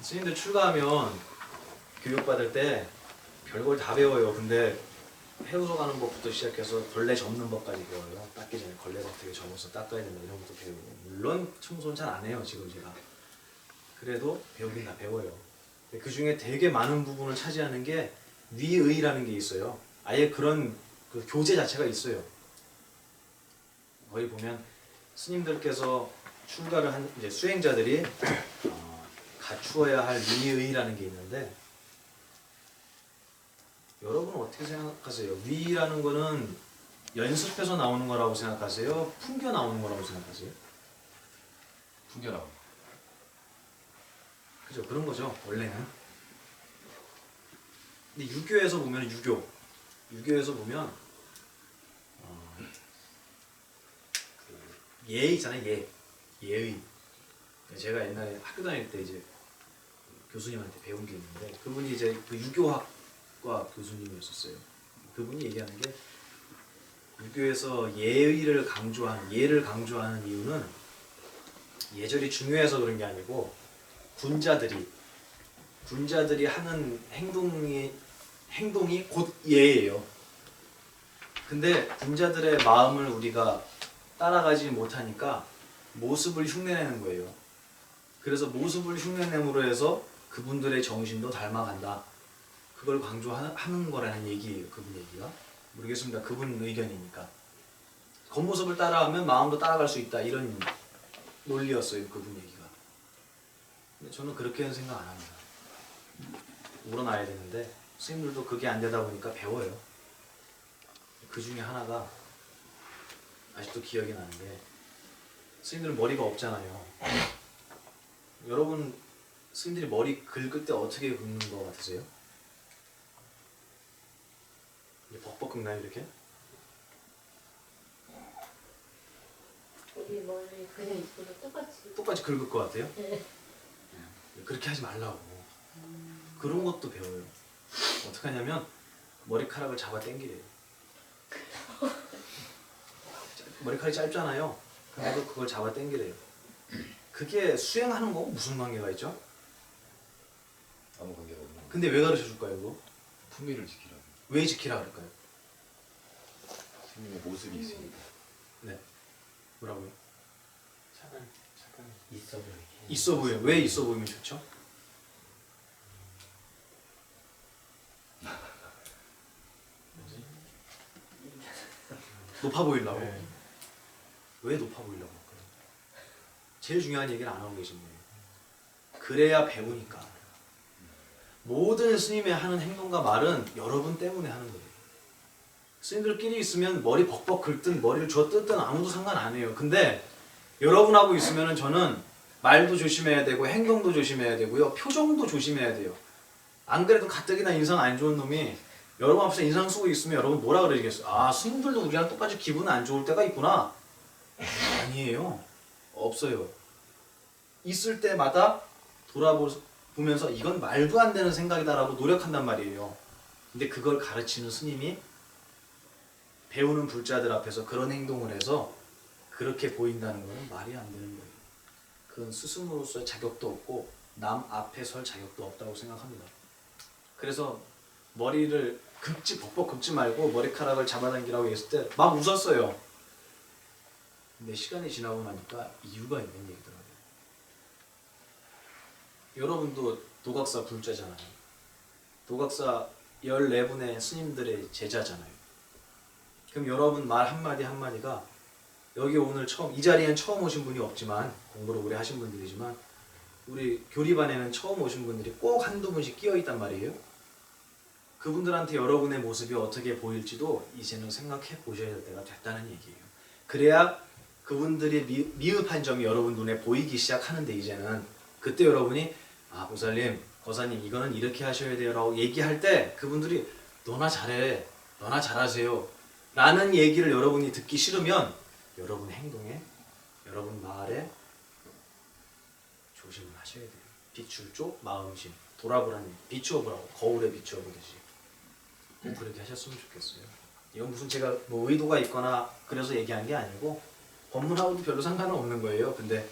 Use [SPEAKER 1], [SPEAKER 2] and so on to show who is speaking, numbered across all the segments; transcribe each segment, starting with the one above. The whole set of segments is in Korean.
[SPEAKER 1] 스님들 출가하면 교육받을 때 별걸 다 배워요. 근데 해우소 가는 법부터 시작해서 걸레 접는 법까지 배워요. 닦기 전에 걸레 어떻게 접어서 닦아야 된다 이런 것도 배우고. 물론 청소는 잘 안 해요 지금 제가. 그래도 배우긴 다 배워요. 그 중에 되게 많은 부분을 차지하는 게 위의라는 게 있어요. 아예 그런 그 교재 자체가 있어요. 거기 보면 스님들께서 출가를 한 이제 수행자들이 갖추어야 할 위의라는 게 있는데, 여러분은 어떻게 생각하세요? 위라는 거는 연습해서 나오는 거라고 생각하세요? 풍겨 나오는 거라고 생각하세요?
[SPEAKER 2] 풍겨나고.
[SPEAKER 1] 그죠? 그런 거죠 원래는. 근데 유교에서 보면 유교에서 보면 그 예 있잖아요. 예의. 제가 옛날에 학교 다닐 때 이제 교수님한테 배운 게 있는데, 그분이 이제 그 유교학과 교수님이었었어요. 그분이 얘기하는 게, 유교에서 예의를 강조하는, 예를 강조하는 이유는 예절이 중요해서 그런 게 아니고, 군자들이 하는 행동이 곧 예예요. 근데 군자들의 마음을 우리가 따라가지 못하니까 모습을 흉내내는 거예요. 그래서 모습을 흉내냄으로 해서 그분들의 정신도 닮아간다. 그걸 강조하는 거라는 얘기예요. 그분 얘기가. 모르겠습니다. 그분 의견이니까. 겉모습을 따라하면 마음도 따라갈 수 있다. 이런 논리였어요. 그분 얘기가. 근데 저는 그렇게는 생각 안 합니다. 우러나야 되는데 스님들도 그게 안 되다 보니까 배워요. 그 중에 하나가 아직도 기억이 나는데, 스님들은 머리가 없잖아요. 여러분 스님들이 머리 긁을 때 어떻게 긁는 거 같으세요? 이게 벅벅 긁나요 이렇게?
[SPEAKER 3] 우리 머리 그냥 입술로
[SPEAKER 1] 똑같이 긁을 것 같아요?
[SPEAKER 3] 네.
[SPEAKER 1] 그렇게 하지 말라고. 그런 것도 배워요. 어떻게 하냐면 머리카락을 잡아 당기래요. 머리카락이 짧잖아요. 그래도 그걸 잡아 당기래요. 그게 수행하는 거고 무슨 관계가 있죠?
[SPEAKER 2] 아무 관계가 없는.
[SPEAKER 1] 근데 왜 가르쳐 줄까요 그거?
[SPEAKER 2] 품위를 지키라고.
[SPEAKER 1] 왜 지키라 그럴까요?
[SPEAKER 2] 스님의 모습이 있으니까.
[SPEAKER 1] 네. 뭐라고요?
[SPEAKER 4] 착한 있어 보이게.
[SPEAKER 1] 있어 보여. 왜 있어 보이면 좋죠? 높아 보이려고.
[SPEAKER 4] 네.
[SPEAKER 1] 왜 높아 보이려고 할까요? 제일 중요한 얘기를 안 하고 계신 거예요. 그래야 배우니까. 모든 스님의 하는 행동과 말은 여러분 때문에 하는 거예요. 스님들끼리 있으면 머리 벅벅 긁든 머리를 쥐어뜯든 아무도 상관 안 해요. 근데 여러분하고 있으면 저는 말도 조심해야 되고 행동도 조심해야 되고요. 표정도 조심해야 돼요. 안 그래도 가뜩이나 인상 안 좋은 놈이 여러분 앞에서 인상 쓰고 있으면 여러분 뭐라 그러겠어요? 아, 스님들도 우리랑 똑같이 기분 안 좋을 때가 있구나. 아니에요. 없어요. 있을 때마다 돌아보면서 이건 말도 안 되는 생각이다라고 노력한단 말이에요. 근데 그걸 가르치는 스님이 배우는 불자들 앞에서 그런 행동을 해서 그렇게 보인다는 것은 말이 안 되는 거예요. 그건 스승으로서의 자격도 없고 남 앞에 설 자격도 없다고 생각합니다. 그래서 머리를 벅벅 긁지 말고 머리카락을 잡아당기라고 했을 때 막 웃었어요. 근데 시간이 지나고 나니까 이유가 있는 얘기더라고요. 여러분도 도각사 불자잖아요. 도각사 14분의 스님들의 제자잖아요. 그럼 여러분 말 한마디 한마디가, 여기 오늘 처음, 이 자리엔 처음 오신 분이 없지만, 공부를 오래 하신 분들이지만, 우리 교리반에는 처음 오신 분들이 꼭 한두 분씩 끼어 있단 말이에요. 그분들한테 여러분의 모습이 어떻게 보일지도 이제는 생각해 보셔야 될 때가 됐다는 얘기예요. 그래야 그분들이 미흡한 점이 여러분 눈에 보이기 시작하는데, 이제는 그때 여러분이 아, 보살님, 거사님 이거는 이렇게 하셔야 돼요 라고 얘기할 때 그분들이 너나 잘해, 너나 잘하세요 라는 얘기를 여러분이 듣기 싫으면 여러분 행동에, 여러분 말에 조심을 하셔야 돼요. 비출 쪽 마음심, 돌아보라는, 비추어보라고, 거울에 비추어보듯이 꼭 그렇게 하셨으면 좋겠어요. 이건 무슨 제가 뭐 의도가 있거나 그래서 얘기한 게 아니고 법문하고도 별로 상관은 없는 거예요. 근데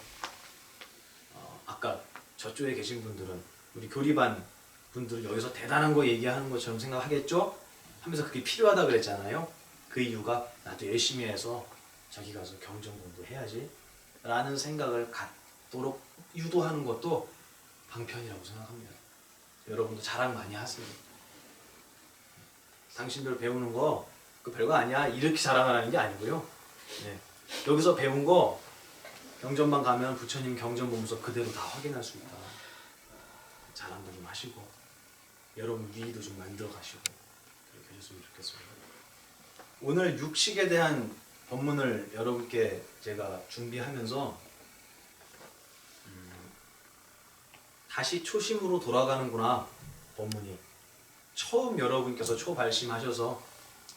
[SPEAKER 1] 아까 저쪽에 계신 분들은 우리 교리반 분들은 여기서 대단한 거 얘기하는 것처럼 생각하겠죠? 하면서 그게 필요하다 그랬잖아요. 그 이유가 나도 열심히 해서 저기 가서 경전 공부해야지 라는 생각을 갖도록 유도하는 것도 방편이라고 생각합니다. 여러분도 자랑 많이 하세요. 당신들 배우는 거 그 별거 아니야 이렇게 자랑을 하는 게 아니고요. 네. 여기서 배운 거 경전만 가면 부처님 경전 보면서 그대로 다 확인할 수 있다. 자랑도 좀 하시고 여러분 위의도 좀 만들어 가시고 그렇게 하셨으면 좋겠습니다. 오늘 육식에 대한 법문을 여러분께 제가 준비하면서 다시 초심으로 돌아가는구나 법문이. 처음 여러분께서 초발심하셔서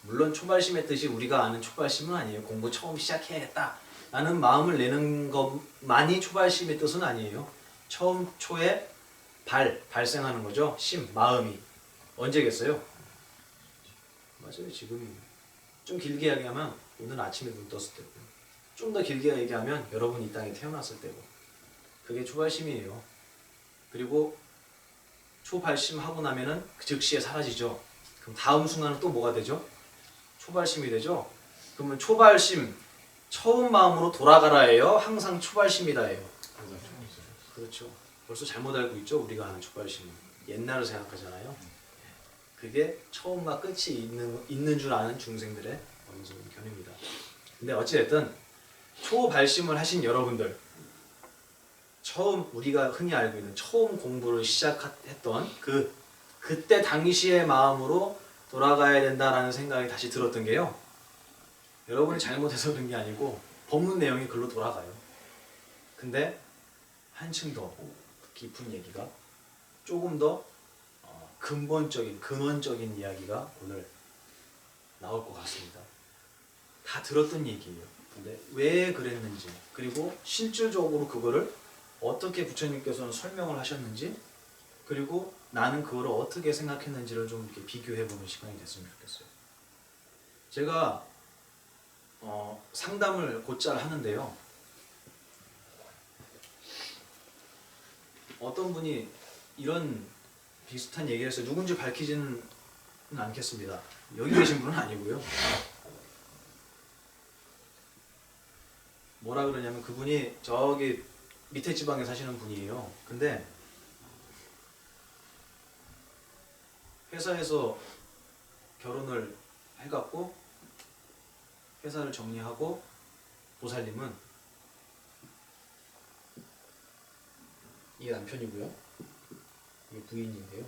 [SPEAKER 1] 물론 초발심의 뜻이 우리가 아는 초발심은 아니에요. 공부 처음 시작해야겠다 라는 마음을 내는 것만이 초발심의 뜻은 아니에요. 처음 초에 발생하는 거죠. 심, 마음이. 언제겠어요? 맞아요. 지금이. 좀 길게 얘기하면 오늘 아침에 눈 떴을 때고, 좀 더 길게 얘기하면 여러분이 이 땅에 태어났을 때고, 그게 초발심이에요. 그리고 초발심하고 나면은 그 즉시에 사라지죠. 그럼 다음 순간은 또 뭐가 되죠? 초발심이 되죠. 그러면 초발심, 처음 마음으로 돌아가라예요? 항상 초발심이다예요?
[SPEAKER 2] 항상 초발심.
[SPEAKER 1] 그렇죠. 벌써 잘못 알고 있죠. 우리가 하는 초발심은 옛날을 생각하잖아요. 그게 처음과 끝이 있는 줄 아는 중생들의 어리석은 견해입니다. 근데 어찌됐든 초발심을 하신 여러분들, 처음 우리가 흔히 알고 있는 처음 공부를 시작했던 그때 당시의 마음으로 돌아가야 된다라는 생각이 다시 들었던 게요. 여러분이 잘못해서 그런 게 아니고 법문 내용이 글로 돌아가요. 근데 한층 더 깊은 얘기가, 조금 더 근본적인 근원적인 이야기가 오늘 나올 것 같습니다. 다 들었던 얘기예요. 근데 왜 그랬는지, 그리고 실질적으로 그거를 어떻게 부처님께서는 설명을 하셨는지, 그리고 나는 그거를 어떻게 생각했는지를 좀 이렇게 비교해보는 시간이 됐으면 좋겠어요. 제가 상담을 곧잘 하는데요. 어떤 분이 이런 비슷한 얘기를 해서 누군지 밝히지는 않겠습니다. 여기 계신 분은 아니고요. 뭐라 그러냐면 그분이 저기 밑에 지방에 사시는 분이에요. 근데 회사에서 결혼을 해갖고 회사를 정리하고 보살님은 이게 남편이고요. 이게 부인인데요.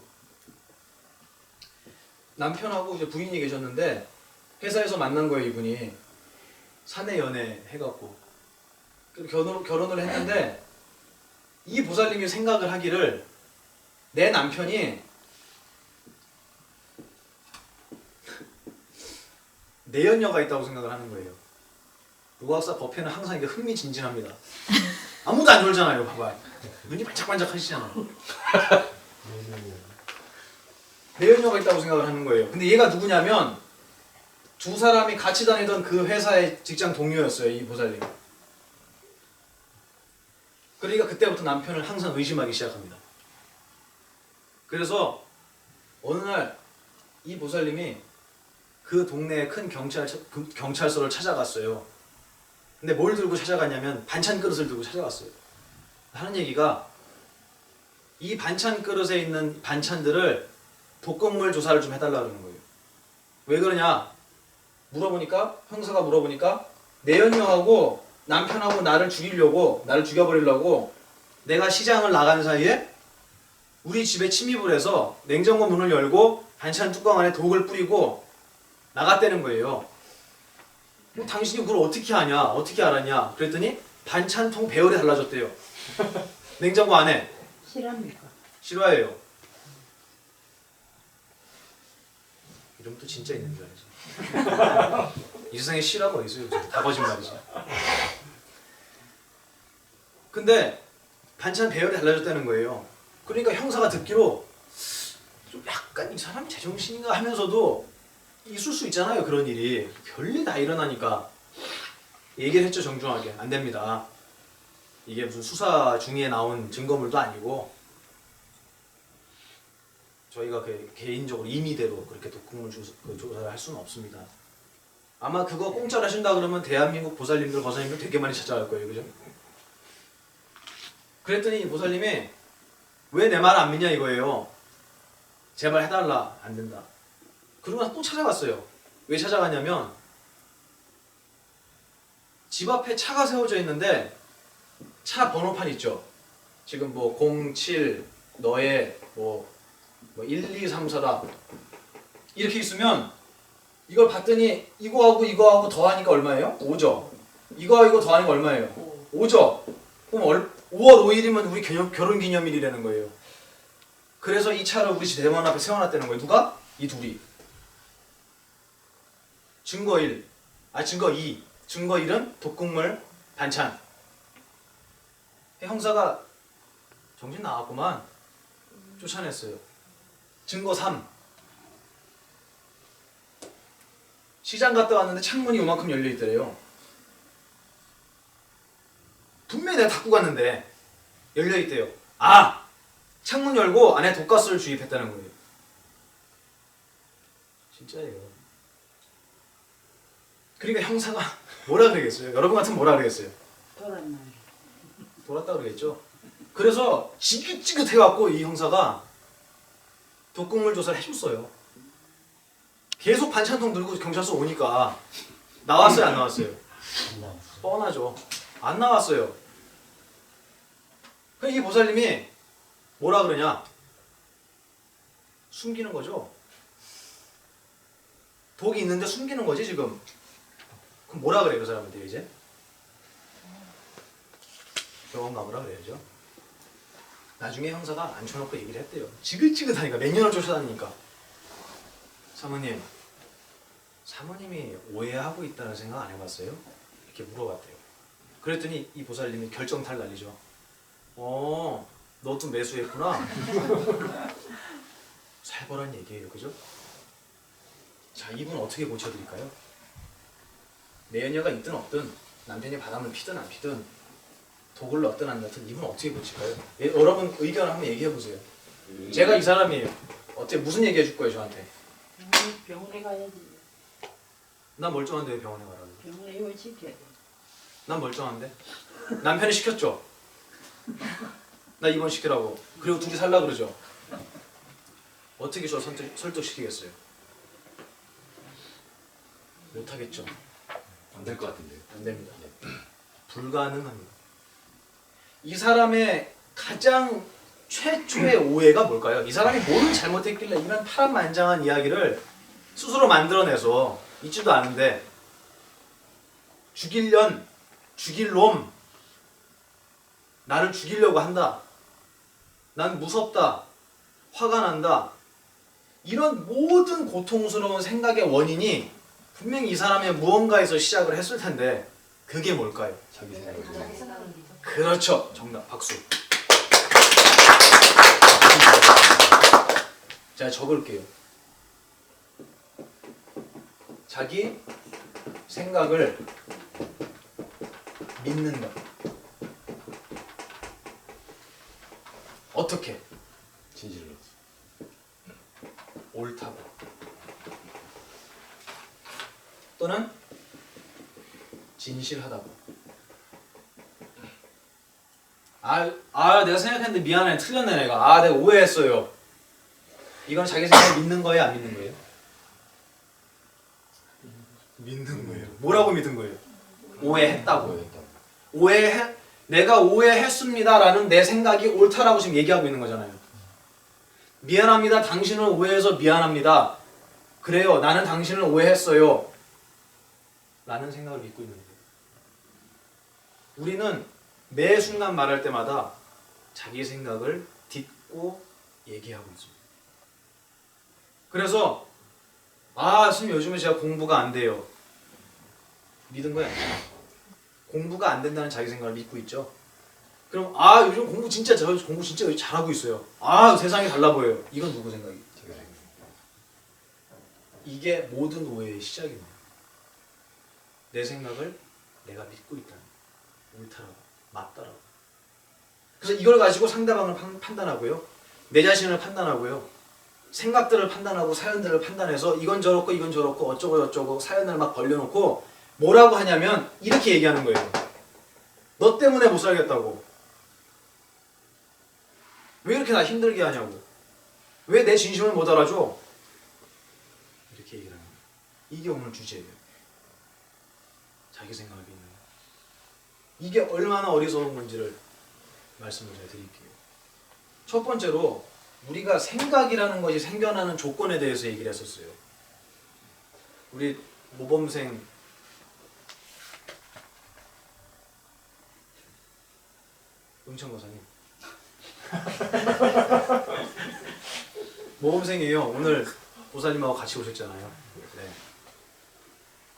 [SPEAKER 1] 남편하고 이제 부인이 계셨는데 회사에서 만난 거예요. 이분이 사내 연애 해갖고 결혼을 했는데 이 보살님이 생각을 하기를 내 남편이 내연녀가 있다고 생각을 하는 거예요. 무학사 법회는 항상 이게 흥미진진합니다. 아무도 안 졸잖아요. 봐봐요. 눈이 반짝반짝 하시잖아요. 내연녀가 있다고 생각을 하는 거예요. 근데 얘가 누구냐면 두 사람이 같이 다니던 그 회사의 직장 동료였어요. 이 보살님. 그러니까 그때부터 남편을 항상 의심하기 시작합니다. 그래서 어느 날 이 보살님이 그 동네에 큰 경찰서를 찾아갔어요. 근데 뭘 들고 찾아갔냐면 반찬 그릇을 들고 찾아갔어요. 하는 얘기가 이 반찬 그릇에 있는 반찬들을 독극물 조사를 좀 해달라 그러는 거예요. 왜 그러냐? 물어보니까, 형사가 물어보니까 내연녀하고 남편하고 나를 죽여버리려고 내가 시장을 나간 사이에 우리 집에 침입을 해서 냉장고 문을 열고 반찬 뚜껑 안에 독을 뿌리고 나갔다는 거예요. 뭐 당신이 그걸 어떻게 아냐? 어떻게 알았냐? 그랬더니 반찬통 배열이 달라졌대요. 냉장고 안에.
[SPEAKER 3] 실합니까?
[SPEAKER 1] 실화예요. 이러면 또 진짜 있는 줄 알지. 이 세상에 실화가 어디 있어요? 다 거짓말이지. 근데 반찬 배열이 달라졌다는 거예요. 그러니까 형사가 듣기로 좀 약간 이 사람 제정신인가 하면서도 있을 수 있잖아요. 그런 일이. 별일 다 일어나니까 얘기를 했죠. 정중하게. 안 됩니다. 이게 무슨 수사 중에 나온 증거물도 아니고 저희가 그 개인적으로 임의대로 그렇게 독극물 조사를 할 수는 없습니다. 아마 그거 공짜로 하신다 그러면 대한민국 보살님들 거사님들 되게 많이 찾아갈 거예요, 그죠? 그랬더니 이 보살님이 왜 내 말 안 믿냐 이거예요. 제발 해달라. 안 된다. 그러고 나서 또 찾아갔어요. 왜 찾아갔냐면 집 앞에 차가 세워져 있는데 차 번호판 있죠. 지금 뭐 07 너의 뭐 1, 2, 3, 4다 이렇게 있으면 이걸 봤더니 이거하고 더하니까 얼마예요? 5죠. 이거하고 이거 더하니까 얼마예요? 5죠. 그럼 5월 5일이면 우리 결혼기념일이라는 거예요. 그래서 이 차를 우리 집 대문 앞에 세워놨다는 거예요. 누가? 이 둘이. 증거 1, 증거 2. 증거 1은 독극물 반찬. 형사가 정신 나갔구만. 쫓아냈어요. 증거 3. 시장 갔다 왔는데 창문이 요만큼 열려있더래요. 분명히 내가 닫고 갔는데 열려있대요. 아! 창문 열고 안에 독가스를 주입했다는 거예요. 진짜예요. 그러니까 형사가 뭐라 그러겠어요? 여러분 같으면 뭐라 그러겠어요? 돌았다 그러겠죠? 그래서 지긋지긋해갖고 이 형사가 독극물 조사를 해줬어요. 계속 반찬통 들고 경찰서 오니까 나왔어요, 안 나왔어요?
[SPEAKER 4] 안 나왔어.
[SPEAKER 1] 뻔하죠. 안 나왔어요. 그러니까 이 보살님이 뭐라 그러냐? 숨기는 거죠. 독이 있는데 숨기는 거지 지금. 그럼 뭐라 그래 그 사람한테 이제? 병원 가보라 그래야죠. 나중에 형사가 앉혀놓고 얘기를 했대요. 지긋지긋하니까 몇 년을 쫓아다니니까. 사모님이 오해하고 있다는 생각 안 해봤어요? 이렇게 물어봤대요. 그랬더니 이 보살님이 결정탈 날리죠. 너도 매수했구나. 살벌한 얘기예요, 그죠? 자, 이분 어떻게 고쳐드릴까요? 내연녀가 있든 없든 남편이 바람을 피든 안 피든 독을 넣든 안 넣든 이분 어떻게 고칠까요? 여러분 의견 한번 얘기해보세요. 제가 이 사람이에요. 어떻게 무슨 얘기해 줄 거예요 저한테?
[SPEAKER 3] 병원에 가야지.
[SPEAKER 1] 난 멀쩡한데 왜 병원에 가라고?
[SPEAKER 3] 병원에 이걸 지켜야 돼.
[SPEAKER 1] 난 멀쩡한데? 남편이 시켰죠? 나 입원시키라고. 그리고 둘이 살라 그러죠? 어떻게 저 설득시키겠어요? 못하겠죠?
[SPEAKER 2] 안 될 것 같은데요.
[SPEAKER 1] 안 됩니다. 불가능합니다. 이 사람의 가장 최초의 오해가 뭘까요? 이 사람이 뭘 잘못했길래 이런 파란만장한 이야기를 스스로 만들어내서 있지도 않은데 죽일 놈, 나를 죽이려고 한다. 난 무섭다. 화가 난다. 이런 모든 고통스러운 생각의 원인이 분명히 이 사람의 무언가에서 시작을 했을 텐데 그게 뭘까요?
[SPEAKER 2] 자기 생각을.
[SPEAKER 1] 그렇죠. 정답. 박수. 제가 적을게요. 자기 생각을 믿는다. 어떻게?
[SPEAKER 2] 진실로.
[SPEAKER 1] 옳다고. 또는 진실하다고. 내가 생각했는데 미안해. 틀렸네 내가. 내가 오해했어요. 이건 자기 생각을 믿는 거예요? 안 믿는 거예요? 믿는 거예요. 뭐라고 믿은 거예요? 오해했다고. 내가 오해했습니다라는 내 생각이 옳다라고 지금 얘기하고 있는 거잖아요. 미안합니다. 당신을 오해해서 미안합니다. 그래요. 나는 당신을 오해했어요. 라는 생각을 믿고 있는 거예요. 우리는 매 순간 말할 때마다 자기 생각을 딛고 얘기하고 있습니다. 그래서 선생님 요즘에 제가 공부가 안 돼요. 믿은 거예요? 공부가 안 된다는 자기 생각을 믿고 있죠. 그럼 요즘 공부 진짜 잘하고 있어요. 세상이 달라 보여요. 이건 누구 생각이?
[SPEAKER 2] 자기 생각.
[SPEAKER 1] 이게 모든 오해의 시작입니다. 내 생각을 내가 믿고 있다는 옳다라고, 맞다라고. 그래서 이걸 가지고 상대방을 판단하고요. 내 자신을 판단하고요. 생각들을 판단하고 사연들을 판단해서 이건 저렇고 이건 저렇고 어쩌고 저쩌고 사연을 막 벌려놓고 뭐라고 하냐면 이렇게 얘기하는 거예요. 너 때문에 못 살겠다고. 왜 이렇게 나 힘들게 하냐고. 왜 내 진심을 못 알아줘? 이렇게 얘기를 합니다. 이게 오늘 주제예요. 자기 생각이 있는 거. 이게 얼마나 어리석은 건지를 말씀을 제가 드릴게요. 첫 번째로 우리가 생각이라는 것이 생겨나는 조건에 대해서 얘기를 했었어요. 우리 모범생 응천거사님 모범생이에요. 오늘 보사님하고 같이 오셨잖아요. 네.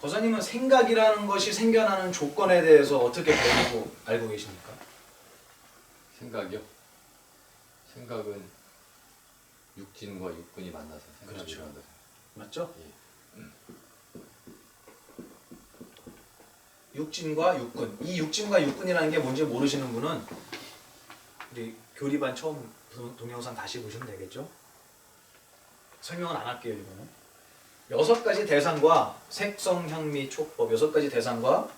[SPEAKER 1] 거사님은 생각이라는 것이 생겨나는 조건에 대해서 어떻게 배우고 알고 계십니까?
[SPEAKER 2] 생각이요? 생각은 육진과 육근이 만나서 생각이
[SPEAKER 1] 그렇죠.
[SPEAKER 2] 일어난다.
[SPEAKER 1] 맞죠?
[SPEAKER 2] 예.
[SPEAKER 1] 육진과 육근. 이 육진과 육근이라는 게 뭔지 모르시는 분은 우리 교리반 처음 동영상 다시 보시면 되겠죠? 설명은 안 할게요. 이거는 6가지 대상과 색성, 향미, 촉법 6가지 대상과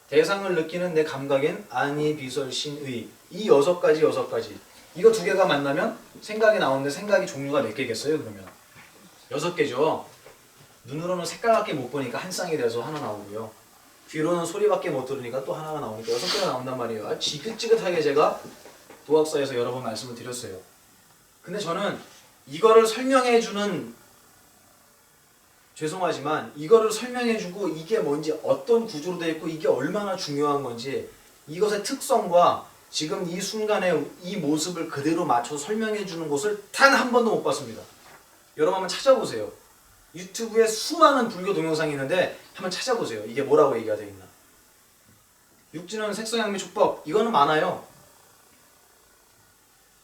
[SPEAKER 1] 대상을 느끼는 내 감각인 안이, 비설, 신의 이 6가지 이거 2개가 만나면 생각이 나오는데 생각이 종류가 몇 개겠어요? 그러면 6개죠. 눈으로는 색깔밖에 못 보니까 한 쌍이 돼서 하나 나오고요. 귀로는 소리밖에 못 들으니까 또 하나가 나오니까 6개가 나온단 말이에요. 아주 지긋지긋하게 제가 도학사에서 여러 번 말씀을 드렸어요. 근데 저는 이거를 설명해주는 죄송하지만 이거를 설명해주고 이게 뭔지 어떤 구조로 되어 있고 이게 얼마나 중요한 건지 이것의 특성과 지금 이 순간의 이 모습을 그대로 맞춰서 설명해주는 곳을 단 한 번도 못 봤습니다. 여러분 한번 찾아보세요. 유튜브에 수많은 불교 동영상이 있는데 한번 찾아보세요. 이게 뭐라고 얘기가 되어 있나. 육진은 색성향미 촉법 이거는 많아요.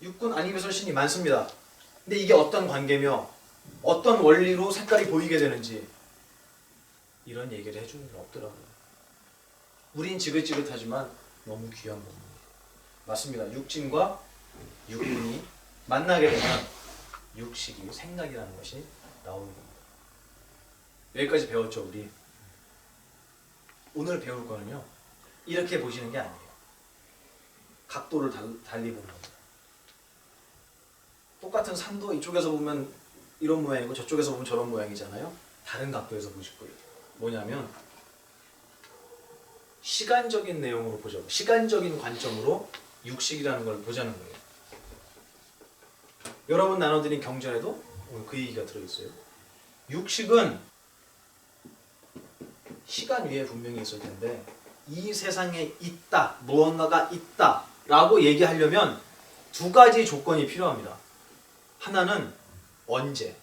[SPEAKER 1] 육군 안이비설 신이 많습니다. 근데 이게 어떤 관계며 어떤 원리로 색깔이 보이게 되는지 이런 얘기를 해주는 게 없더라고요. 우린 지긋지긋하지만 너무 귀한 겁니다. 맞습니다. 육진과 육군이 만나게 되면 육식이 생각이라는 것이 나오는 겁니다. 여기까지 배웠죠 우리. 오늘 배울 거는요 이렇게 보시는 게 아니에요. 각도를 달리 보는 겁니다. 똑같은 산도 이쪽에서 보면 이런 모양이고 저쪽에서 보면 저런 모양이잖아요. 다른 각도에서 보실 거예요. 뭐냐면 시간적인 내용으로 보자고. 시간적인 관점으로 육식이라는 걸 보자는 거예요. 여러분 나눠드린 경전에도 오늘 그 얘기가 들어있어요. 육식은 시간 위에 분명히 있을 텐데 이 세상에 있다, 무언가가 있다 라고 얘기하려면 2가지 조건이 필요합니다. 하나는 언제,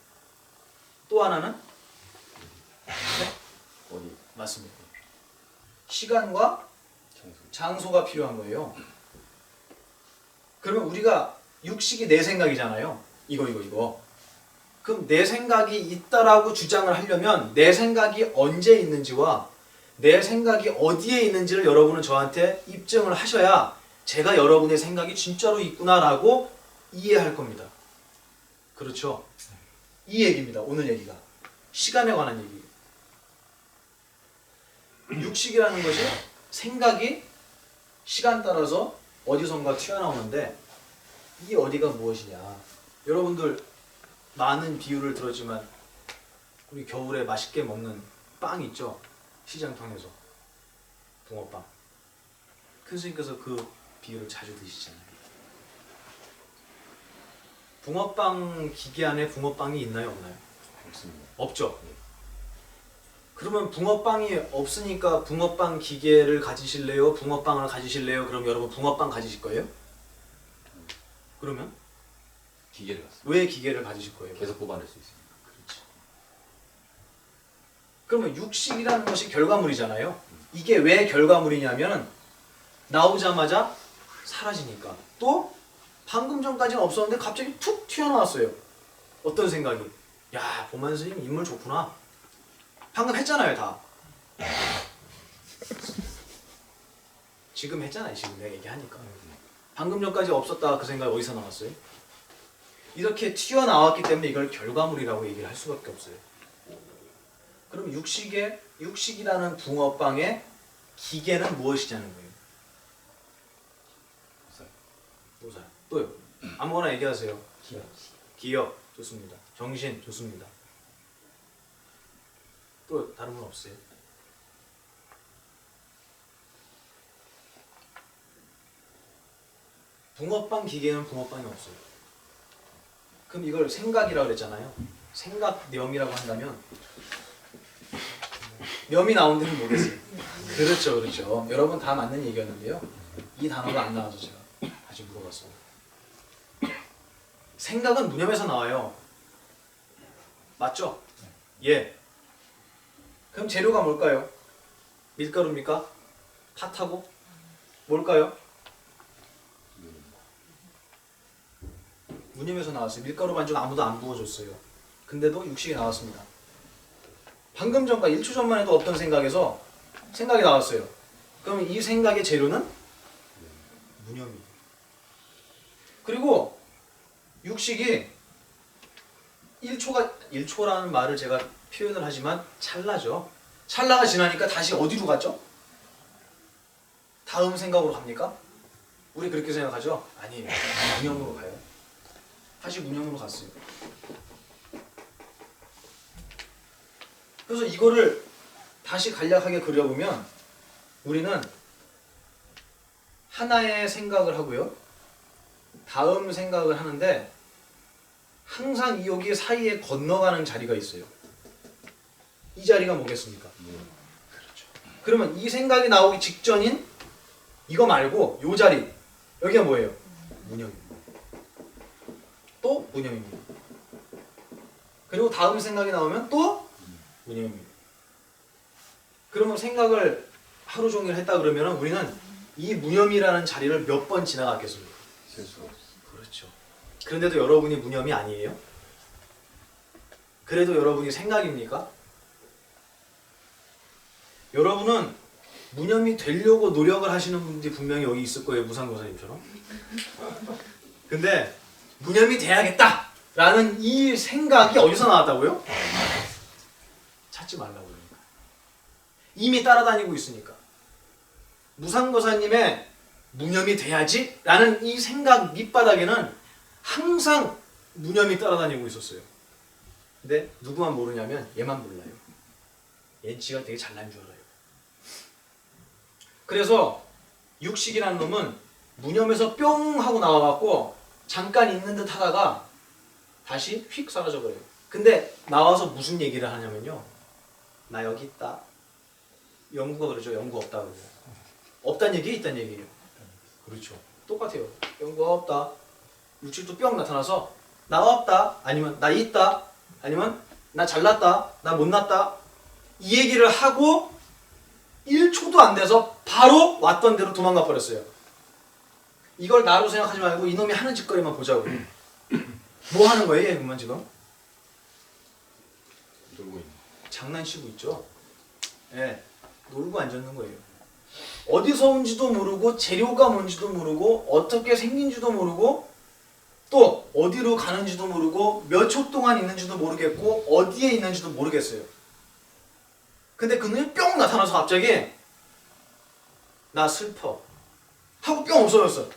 [SPEAKER 1] 또 하나는
[SPEAKER 2] 어디?
[SPEAKER 1] 맞습니다. 시간과
[SPEAKER 2] 장소.
[SPEAKER 1] 장소가 필요한 거예요. 그러면 우리가 육식이 내 생각이잖아요. 이거. 그럼 내 생각이 있다라고 주장을 하려면 내 생각이 언제 있는지와 내 생각이 어디에 있는지를 여러분은 저한테 입증을 하셔야 제가 여러분의 생각이 진짜로 있구나라고 이해할 겁니다. 그렇죠? 이 얘기입니다. 오늘 얘기가. 시간에 관한 얘기예요. 육식이라는 것이 생각이 시간 따라서 어디선가 튀어나오는데 이 어디가 무엇이냐. 여러분들 많은 비유를 들었지만 우리 겨울에 맛있게 먹는 빵 있죠? 시장통에서 붕어빵. 큰 스님께서 그 비유를 자주 드시잖아요. 붕어빵 기계 안에 붕어빵이 있나요? 없나요?
[SPEAKER 2] 없습니다.
[SPEAKER 1] 없죠? 그러면 붕어빵이 없으니까 붕어빵 기계를 가지실래요? 붕어빵을 가지실래요? 그럼 여러분 붕어빵 가지실 거예요? 그러면?
[SPEAKER 2] 기계를 갔습니다.
[SPEAKER 1] 왜 기계를 가지실 거예요?
[SPEAKER 2] 계속 뽑아낼 수 있습니다.
[SPEAKER 1] 그렇죠. 그러면 육식이라는 것이 결과물이잖아요. 이게 왜 결과물이냐면 나오자마자 사라지니까. 또 방금 전까지는 없었는데 갑자기 툭 튀어나왔어요. 어떤 생각이? 야, 보만 스님 인물 좋구나. 방금 했잖아요, 다. 지금 했잖아요, 지금 내가 얘기하니까. 방금 전까지 없었다 그 생각 어디서 나왔어요? 이렇게 튀어나왔기 때문에 이걸 결과물이라고 얘기를 할 수밖에 없어요. 그럼 육식이라는 붕어빵의 기계는 무엇이냐는 거예요. 보살. 또요. 아무거나 얘기하세요.
[SPEAKER 4] 기억.
[SPEAKER 1] 기억 좋습니다. 정신 좋습니다. 또 다른 건 없어요. 붕어빵 기계는 붕어빵이 없어요. 그럼 이걸 생각이라고 그랬잖아요. 생각념이라고 한다면 념이 나온 데는 뭐겠어요? 그렇죠, 그렇죠. 여러분 다 맞는 얘기였는데요. 이 단어가 안 나와서 제가 다시 물어봤어요. 생각은 무념에서 나와요. 맞죠? 예. 그럼 재료가 뭘까요? 밀가루입니까? 팥하고? 뭘까요? 무념에서 나왔어요. 밀가루 반죽 아무도 안 부어줬어요. 근데도 육식이 나왔습니다. 방금 전과 1초 전만 해도 어떤 생각이 나왔어요. 그럼 이 생각의 재료는 무념이에요. 그리고 육식이 1초라는 말을 제가 표현을 하지만 찰나죠. 찰나가 지나니까 다시 어디로 갔죠? 다음 생각으로 갑니까? 우리 그렇게 생각하죠? 아니에요. 무념으로 가요. 다시 무념으로 갔어요. 그래서 이거를 다시 간략하게 그려보면 우리는 하나의 생각을 하고요. 다음 생각을 하는데 항상 이 여기 사이에 건너가는 자리가 있어요. 이 자리가 뭐겠습니까? 그렇죠. 그러면 이 생각이 나오기 직전인 이거 말고 이 자리 여기가 뭐예요? 무념입니다. 또 무념입니다. 그리고 다음 생각이 나오면 또 무념입니다. 그러면 생각을 하루 종일 했다 그러면 우리는 이 무념이라는 자리를 몇 번 지나갔겠습니까?
[SPEAKER 2] 실수.
[SPEAKER 1] 그렇죠. 그런데도 여러분이 무념이 아니에요? 그래도 여러분이 생각입니까? 여러분은 무념이 되려고 노력을 하시는 분들이 분명히 여기 있을 거예요. 무상고사님처럼. 근데 무념이 돼야겠다! 라는 이 생각이 어디서 나왔다고요? 찾지 말라고 그러니까. 이미 따라다니고 있으니까. 무상고사님의 무념이 돼야지 라는 이 생각 밑바닥에는 항상 무념이 따라다니고 있었어요. 근데 누구만 모르냐면 얘만 몰라요. 얘는 지가 되게 잘난 줄 알아요. 그래서 육식이라는 놈은 무념에서 뿅 하고 나와갖고 잠깐 있는 듯 하다가 다시 휙 사라져버려요. 근데 나와서 무슨 얘기를 하냐면요. 나 여기 있다. 연구가 그러죠. 연구 없다 그러죠. 없단 얘기 있단 얘기예요. 그렇죠. 똑같아요. 연구가 없다. 육식도 뿅 나타나서 나 없다. 아니면 나 있다. 아니면 나 잘났다. 나 못났다. 이 얘기를 하고 1초도 안 돼서 바로 왔던 대로 도망가 버렸어요. 이걸 나로 생각하지 말고 이놈이 하는 짓거리만 보자고. 뭐 하는 거예요, 얘 그만 지금?
[SPEAKER 2] 놀고 있는.
[SPEAKER 1] 장난치고 있죠. 예, 놀고 앉았는 거예요. 어디서 온지도 모르고 재료가 뭔지도 모르고 어떻게 생긴지도 모르고 또 어디로 가는지도 모르고 몇 초 동안 있는지도 모르겠고 어디에 있는지도 모르겠어요. 근데 그 놈이 뿅 나타나서 갑자기 나 슬퍼 하고 뿅 없어졌어.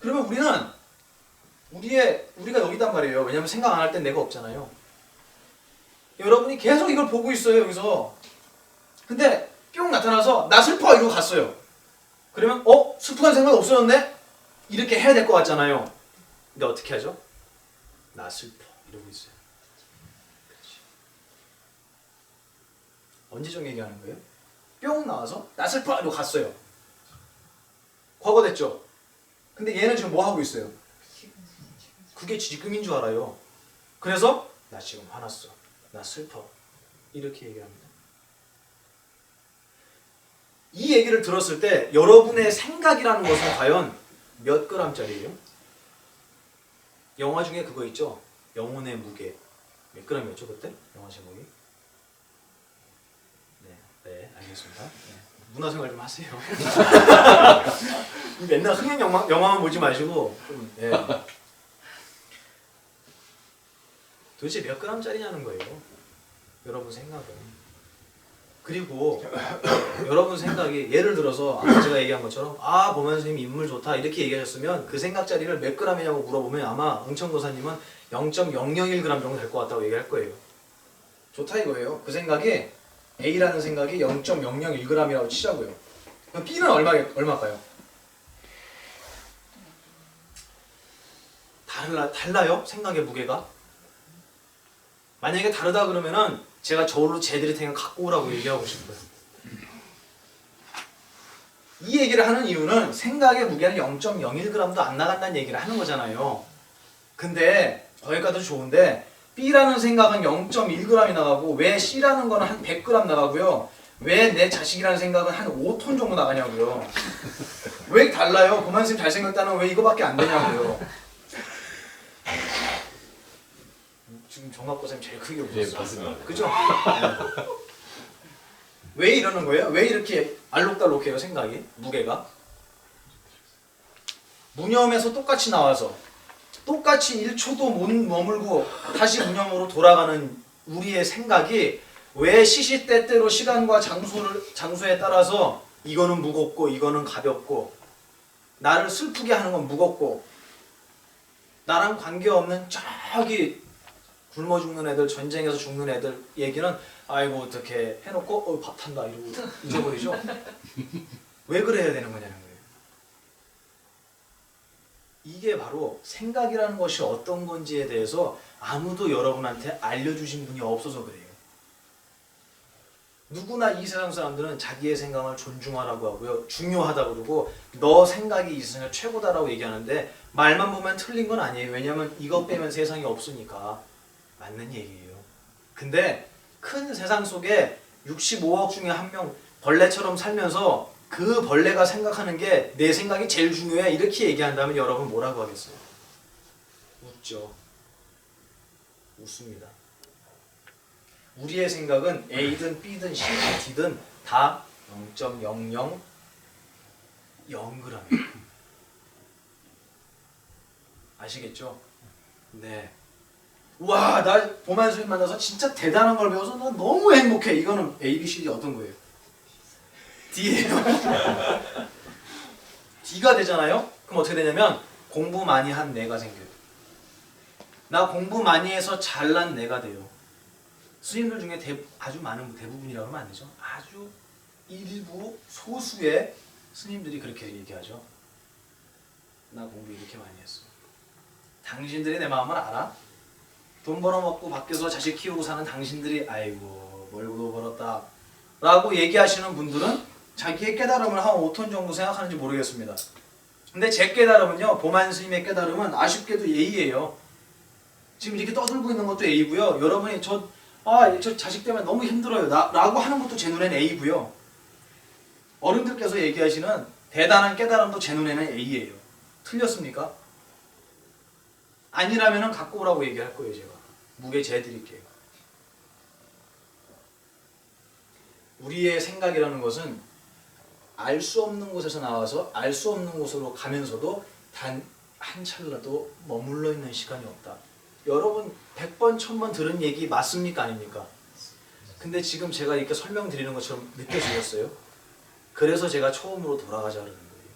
[SPEAKER 1] 그러면 우리가 여기단 말이에요. 왜냐면 생각 안 할 땐 내가 없잖아요. 여러분이 계속 이걸 보고 있어요, 여기서. 근데 뿅 나타나서 나 슬퍼 이러고 갔어요. 그러면 슬프다는 생각 없어졌네? 이렇게 해야 될 것 같잖아요. 근데 어떻게 하죠? 나 슬퍼 이러고 있어요. 그렇지. 언제적 얘기하는 거예요? 뿅 나와서 나 슬퍼 이러고 갔어요. 과거 됐죠? 근데 얘는 지금 뭐 하고 있어요? 그게 지금인 줄 알아요. 그래서 나 지금 화났어. 나 슬퍼. 이렇게 얘기합니다. 이 얘기를 들었을 때 여러분의 생각이라는 것은 과연 몇 그램짜리예요? 영화 중에 그거 있죠? 영혼의 무게. 몇 그램이었죠 그때? 영화 제목이? 네, 알겠습니다. 네. 문화생활 좀 하세요. 맨날 흥행 영화만 보지 마시고 좀, 네. 도대체 몇 g짜리냐는 거예요. 여러분 생각은. 그리고 여러분 생각이 예를 들어서 아까 제가 얘기한 것처럼 보면 선생님 인물 좋다 이렇게 얘기하셨으면 그 생각짜리를 몇 g이냐고 물어보면 아마 응천도사님은 0.001g 정도 될 것 같다고 얘기할 거예요. 좋다 이거예요. 그 생각이 A라는 생각이 0.001g이라고 치자고요. 그럼 B는 얼마일까요? 달라요? 생각의 무게가? 만약에 다르다 그러면은 제가 저울로 재드릴 테니까 갖고 오라고 얘기하고 싶어요. 이 얘기를 하는 이유는 생각의 무게는 0.01g도 안 나간다는 얘기를 하는 거잖아요. 근데 거기까지도 좋은데 B라는 생각은 0.1g이 나가고 왜 C라는 거는 한 100g 나가고요. 왜 내 자식이라는 생각은 한 5톤 정도 나가냐고요. 왜 달라요? 고만쌤 잘생겼다는 왜 이거밖에 안 되냐고요. 지금 정학고쌤 제일 크게 웃었어요.
[SPEAKER 2] 네, 맞습니다.
[SPEAKER 1] 그죠? 왜 이러는 거예요? 왜 이렇게 알록달록해요 생각이? 무게가? 무념에서 똑같이 나와서 똑같이 1초도 못 머물고 다시 무념으로 돌아가는 우리의 생각이 왜 시시때때로 시간과 장소에 따라서 이거는 무겁고 이거는 가볍고 나를 슬프게 하는 건 무겁고 나랑 관계없는 저기 굶어 죽는 애들, 전쟁에서 죽는 애들 얘기는 아이고 어떻게 해놓고 밥 탄다 이러고 잊어버리죠. 왜 그래야 되는 거냐는 거예요. 이게 바로 생각이라는 것이 어떤 건지에 대해서 아무도 여러분한테 알려주신 분이 없어서 그래요. 누구나 이 세상 사람들은 자기의 생각을 존중하라고 하고요. 중요하다고 그러고 너 생각이 이 세상에 최고다라고 얘기하는데 말만 보면 틀린 건 아니에요. 왜냐하면 이것 빼면 세상이 없으니까. 맞는 얘기예요. 근데 큰 세상 속에 65억 중에 한 명 벌레처럼 살면서 그 벌레가 생각하는 게 내 생각이 제일 중요해 이렇게 얘기한다면 여러분 뭐라고 하겠어요? 웃죠. 웃습니다. 우리의 생각은 A든 B든 C든 D든 다 0.000g이에요. 아시겠죠? 네. 와, 나 보만 선생님 만나서 진짜 대단한 걸 배워서 나 너무 행복해. 이거는 A, B, C, D 어떤 거예요? D예요. D가 되잖아요? 그럼 어떻게 되냐면 공부 많이 한 내가 생겨요. 나 공부 많이 해서 잘난 내가 돼요. 스님들 중에 아주 많은 대부분이라고 하면 안 되죠. 아주 일부 소수의 스님들이 그렇게 얘기하죠. 나 공부 이렇게 많이 했어. 당신들이 내 마음을 알아? 돈 벌어먹고 밖에서 자식 키우고 사는 당신들이 아이고 멀고도 벌었다 라고 얘기하시는 분들은 자기의 깨달음을 한 5톤 정도 생각하는지 모르겠습니다. 근데 제 깨달음은요, 보만 스님의 깨달음은 아쉽게도 A예요. 지금 이렇게 떠들고 있는 것도 A고요. 여러분이 저 자식 때문에 너무 힘들어요 라고 하는 것도 제 눈에는 A고요. 어른들께서 얘기하시는 대단한 깨달음도 제 눈에는 A예요. 틀렸습니까? 아니라면 갖고 오라고 얘기할 거예요. 제가 무게 재드릴게요. 우리의 생각이라는 것은 알 수 없는 곳에서 나와서 알 수 없는 곳으로 가면서도 단 한 찰나도 머물러 있는 시간이 없다. 여러분 100번 1000번 들은 얘기 맞습니까? 아닙니까? 근데 지금 제가 이렇게 설명드리는 것처럼 느껴지셨어요? 그래서 제가 처음으로 돌아가자 그러는 거예요.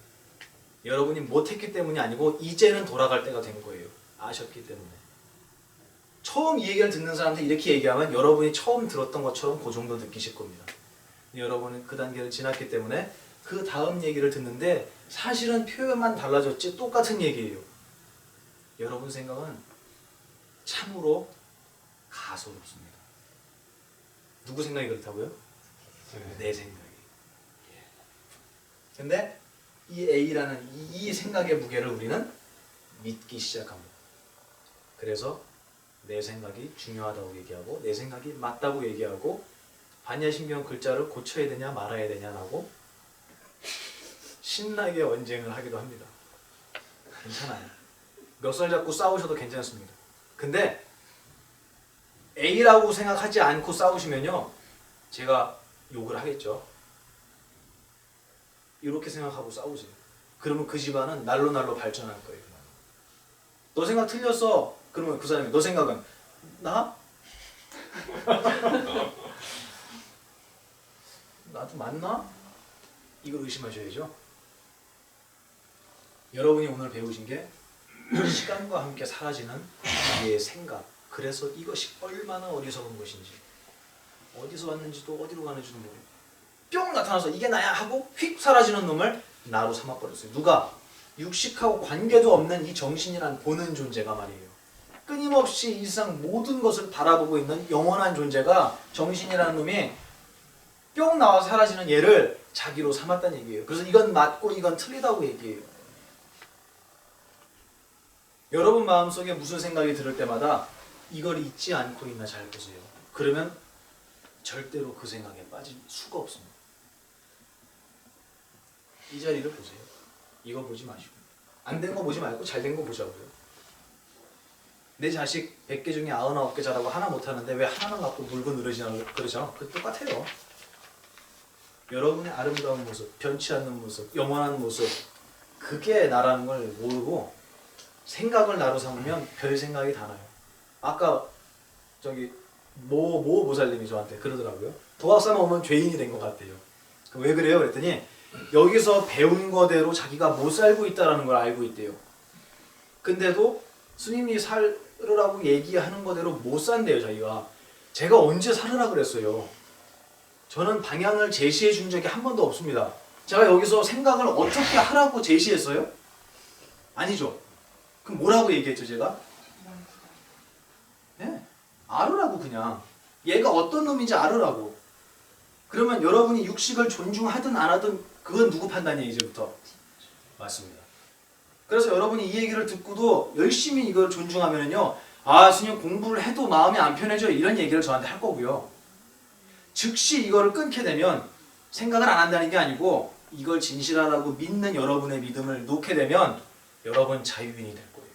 [SPEAKER 1] 여러분이 못했기 때문이 아니고 이제는 돌아갈 때가 된 거예요. 아셨기 때문에. 처음 이 얘기를 듣는 사람한테 이렇게 얘기하면 여러분이 처음 들었던 것처럼 그 정도 느끼실 겁니다. 여러분은 그 단계를 지났기 때문에 그 다음 얘기를 듣는데 사실은 표현만 달라졌지 똑같은 얘기예요. 여러분 생각은 참으로 가소롭습니다. 누구 생각이 그렇다고요? 내 생각이. 근데 이 A라는 이 생각의 무게를 우리는 믿기 시작합니다. 그래서 내 생각이 중요하다고 얘기하고 내 생각이 맞다고 얘기하고 반야신경 글자를 고쳐야 되냐 말아야 되냐라고 신나게 언쟁을 하기도 합니다. 괜찮아요. 몇 살 잡고 싸우셔도 괜찮습니다. 근데 A라고 생각하지 않고 싸우시면요 제가 욕을 하겠죠. 이렇게 생각하고 싸우세요. 그러면 그 집안은 날로 발전할 거예요. 너 생각 틀렸어. 그러면 그 사람이 너 생각은 나? 나도 맞나? 이걸 의심하셔야죠. 여러분이 오늘 배우신 게 시간과 함께 사라지는 우리의 생각. 그래서 이것이 얼마나 어리석은 것인지, 어디서 왔는지도 어디로 가는지도 모르고 뿅 나타나서 이게 나야 하고 휙 사라지는 놈을 나로 삼아버렸어요. 누가? 육식하고 관계도 없는 이 정신이란 보는 존재가 말이에요. 끊임없이 이 세상 모든 것을 바라보고 있는 영원한 존재가 정신이라는 놈이 뿅 나와서 사라지는 얘를 자기로 삼았다는 얘기예요. 그래서 이건 맞고 이건 틀리다고 얘기해요. 여러분 마음속에 무슨 생각이 들을 때마다 이걸 잊지 않고 있나 잘 보세요. 그러면 절대로 그 생각에 빠질 수가 없습니다. 이 자리를 보세요. 이거 보지 마시고 안 된 거 보지 말고 잘 된 거 보자고요. 내 자식 100개 중에 99개 잘하고 하나 못하는데 왜 하나만 갖고 물고 늘어지나 그러죠? 그 똑같아요. 여러분의 아름다운 모습, 변치 않는 모습, 영원한 모습, 그게 나라는 걸 모르고 생각을 나로 삼으면 별 생각이 다 나요. 아까 저기 모 보살님이 저한테 그러더라고요. 도학사만 오면 죄인이 된 것 같대요. 왜 그래요? 그랬더니 여기서 배운 거대로 자기가 못 살고 있다는 걸 알고 있대요. 근데도 스님이 살으라고 얘기하는 거대로 못 산대요. 자기가. 제가 언제 살으라 그랬어요. 저는 방향을 제시해 준 적이 한 번도 없습니다. 제가 여기서 생각을 어떻게 하라고 제시했어요? 아니죠. 그럼 뭐라고 얘기했죠 제가? 네? 알으라고 그냥. 얘가 어떤 놈인지 알으라고. 그러면 여러분이 육식을 존중하든 안 하든 그건 누구 판단이에요 이제부터? 맞습니다. 그래서 여러분이 이 얘기를 듣고도 열심히 이걸 존중하면요, 아 스님 공부를 해도 마음이 안 편해져 이런 얘기를 저한테 할 거고요. 즉시 이거를 끊게 되면 생각을 안 한다는 게 아니고 이걸 진실하다고 믿는 여러분의 믿음을 놓게 되면 여러분 자유인이 될 거예요.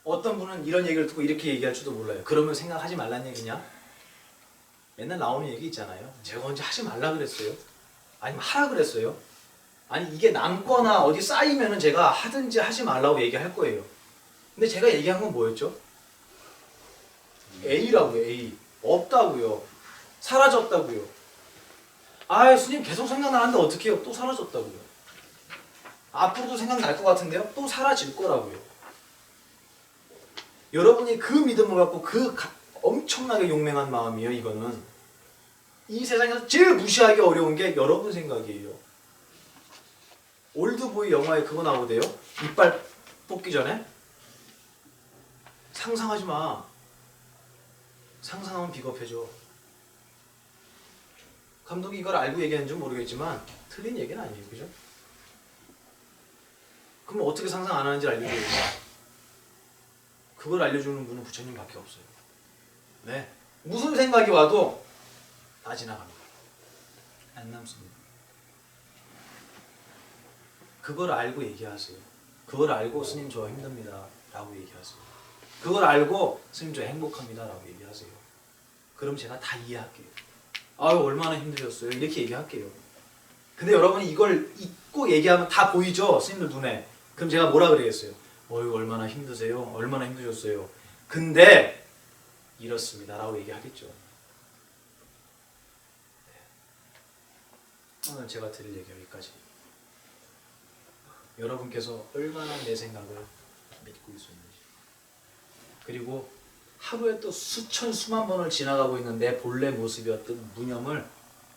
[SPEAKER 1] 어떤 분은 이런 얘기를 듣고 이렇게 얘기할지도 몰라요. 그러면 생각하지 말란 얘기냐? 맨날 나오는 얘기 있잖아요. 제가 언제 하지 말라 그랬어요? 아니면 하라 그랬어요? 아니 이게 남거나 어디 쌓이면은 제가 하든지 하지 말라고 얘기할 거예요. 근데 제가 얘기한 건 뭐였죠? A라고요. A. 없다고요. 사라졌다고요. 아 스님 계속 생각나는데 어떻게 해요? 또 사라졌다고요. 앞으로도 생각날 것 같은데요? 또 사라질 거라고요. 여러분이 그 믿음을 갖고 엄청나게 용맹한 마음이에요. 이거는 이 세상에서 제일 무시하기 어려운 게 여러분 생각이에요. 올드보이 영화에 그거 나오대요. 이빨 뽑기 전에 상상하지 마. 상상하면 비겁해져. 감독이 이걸 알고 얘기하는지 모르겠지만 틀린 얘기는 아니에요. 그죠? 그럼 어떻게 상상 안 하는지 알려줘요. 그걸 알려주는 분은 부처님밖에 없어요. 네. 무슨 생각이 와도 다 지나갑니다. 안 남습니다. 그걸 알고 얘기하세요. 그걸 알고 스님 저 힘듭니다 라고 얘기하세요. 그걸 알고 스님 저 행복합니다 라고 얘기하세요. 그럼 제가 다 이해할게요. 아유 얼마나 힘드셨어요 이렇게 얘기할게요. 근데 여러분이 이걸 잊고 얘기하면 다 보이죠? 스님들 눈에. 그럼 제가 뭐라 그러겠어요? 어휴 얼마나 힘드세요? 얼마나 힘드셨어요? 근데 이렇습니다 라고 얘기하겠죠. 오늘 제가 드릴 얘기 여기까지. 여러분께서 얼마나 내 생각을 믿고 있었는지, 그리고 하루에 또 수천 수만 번을 지나가고 있는 내 본래 모습이었던 무념을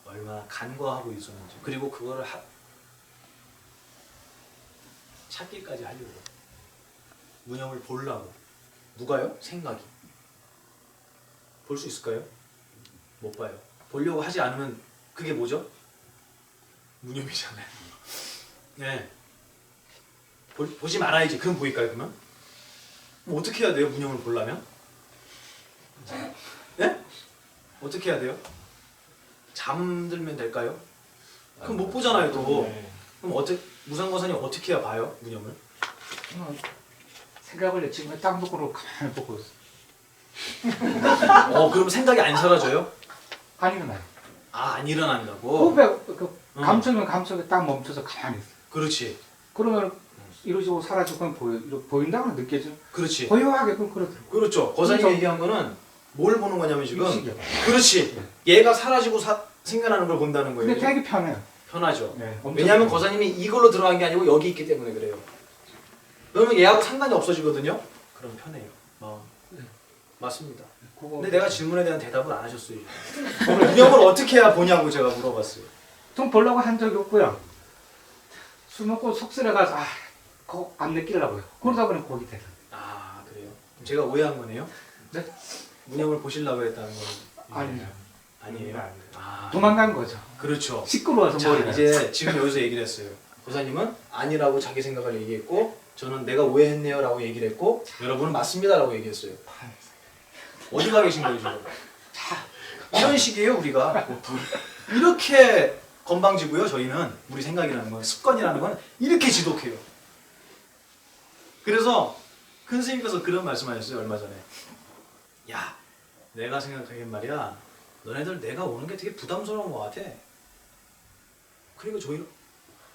[SPEAKER 1] 얼마나 간과하고 있었는지, 그리고 그거를 찾기까지 하려고, 무념을 보려고. 누가요? 생각이. 볼 수 있을까요? 못 봐요. 보려고 하지 않으면 그게 뭐죠? 무념이잖아요. 네. 보지 말아야지. 그럼 보일까요? 그러면? 뭐 어떻게 해야 돼요? 무념을 보려면? 네? 어떻게 해야 돼요? 잠들면 될까요? 그럼 못 보잖아요 또. 그럼 무상거사님 어떻게 해야 봐요? 무념을?
[SPEAKER 4] 생각을 지금 딱 놓고 가만히 보고 있어.
[SPEAKER 1] 그럼 생각이 안 사라져요?
[SPEAKER 4] 안 일어나요.
[SPEAKER 1] 안 일어난다고?
[SPEAKER 4] 호흡에 감촉이면 감촉에 딱 멈춰서 가만히 있어.
[SPEAKER 1] 그렇지.
[SPEAKER 4] 그러면 이루어지고 사라지고 그냥 보인다고 느껴지는
[SPEAKER 1] 그렇지.
[SPEAKER 4] 고요하게 그럼 그렇더라고요.
[SPEAKER 1] 그렇죠. 거사님이
[SPEAKER 4] 그렇죠.
[SPEAKER 1] 얘기한 거는 뭘 보는 거냐면 지금
[SPEAKER 4] 일식이요.
[SPEAKER 1] 그렇지. 얘가 사라지고 생겨나는 걸 본다는 거예요.
[SPEAKER 4] 근데 되게 편해요.
[SPEAKER 1] 편하죠.
[SPEAKER 4] 네, 엄청
[SPEAKER 1] 왜냐하면
[SPEAKER 4] 편해요.
[SPEAKER 1] 거사님이 이걸로 들어간 게 아니고 여기 있기 때문에 그래요. 그러면 얘하고 상관이 없어지거든요. 그럼 편해요. 맞습니다.
[SPEAKER 4] 그거
[SPEAKER 1] 근데 내가 질문에 대한 대답을 안 하셨어요. 운영을 어떻게 해야 보냐고 제가 물어봤어요.
[SPEAKER 4] 좀 보려고 한 적이 없고요. 술 먹고 속쓰려가서 그거 안 느끼려고요. 그러다 보니 거기 돼서.
[SPEAKER 1] 아 그래요? 제가 오해한 거네요?
[SPEAKER 4] 네?
[SPEAKER 1] 운영을 보시려고 했다는 건
[SPEAKER 4] 아니에요.
[SPEAKER 1] 아니에요? 아,
[SPEAKER 4] 도망간 거죠.
[SPEAKER 1] 그렇죠.
[SPEAKER 4] 시끄러워서
[SPEAKER 1] 자
[SPEAKER 4] 머리가.
[SPEAKER 1] 이제 지금 여기서 얘기를 했어요. 고사님은 아니라고 자기 생각을 얘기했고 저는 내가 오해했네요 라고 얘기를 했고 여러분은 맞습니다 라고 얘기했어요. 어디가 계신 거예요 지금? 이런 식이에요 우리가. 이렇게 건방지고요. 저희는 우리 생각이라는 건 습관이라는 건 이렇게 지독해요. 그래서 큰 스님께서 그런 말씀하셨어요 얼마 전에. 야 내가 생각하기엔 말이야 너네들 내가 오는 게 되게 부담스러운 것 같아. 그리고 저희는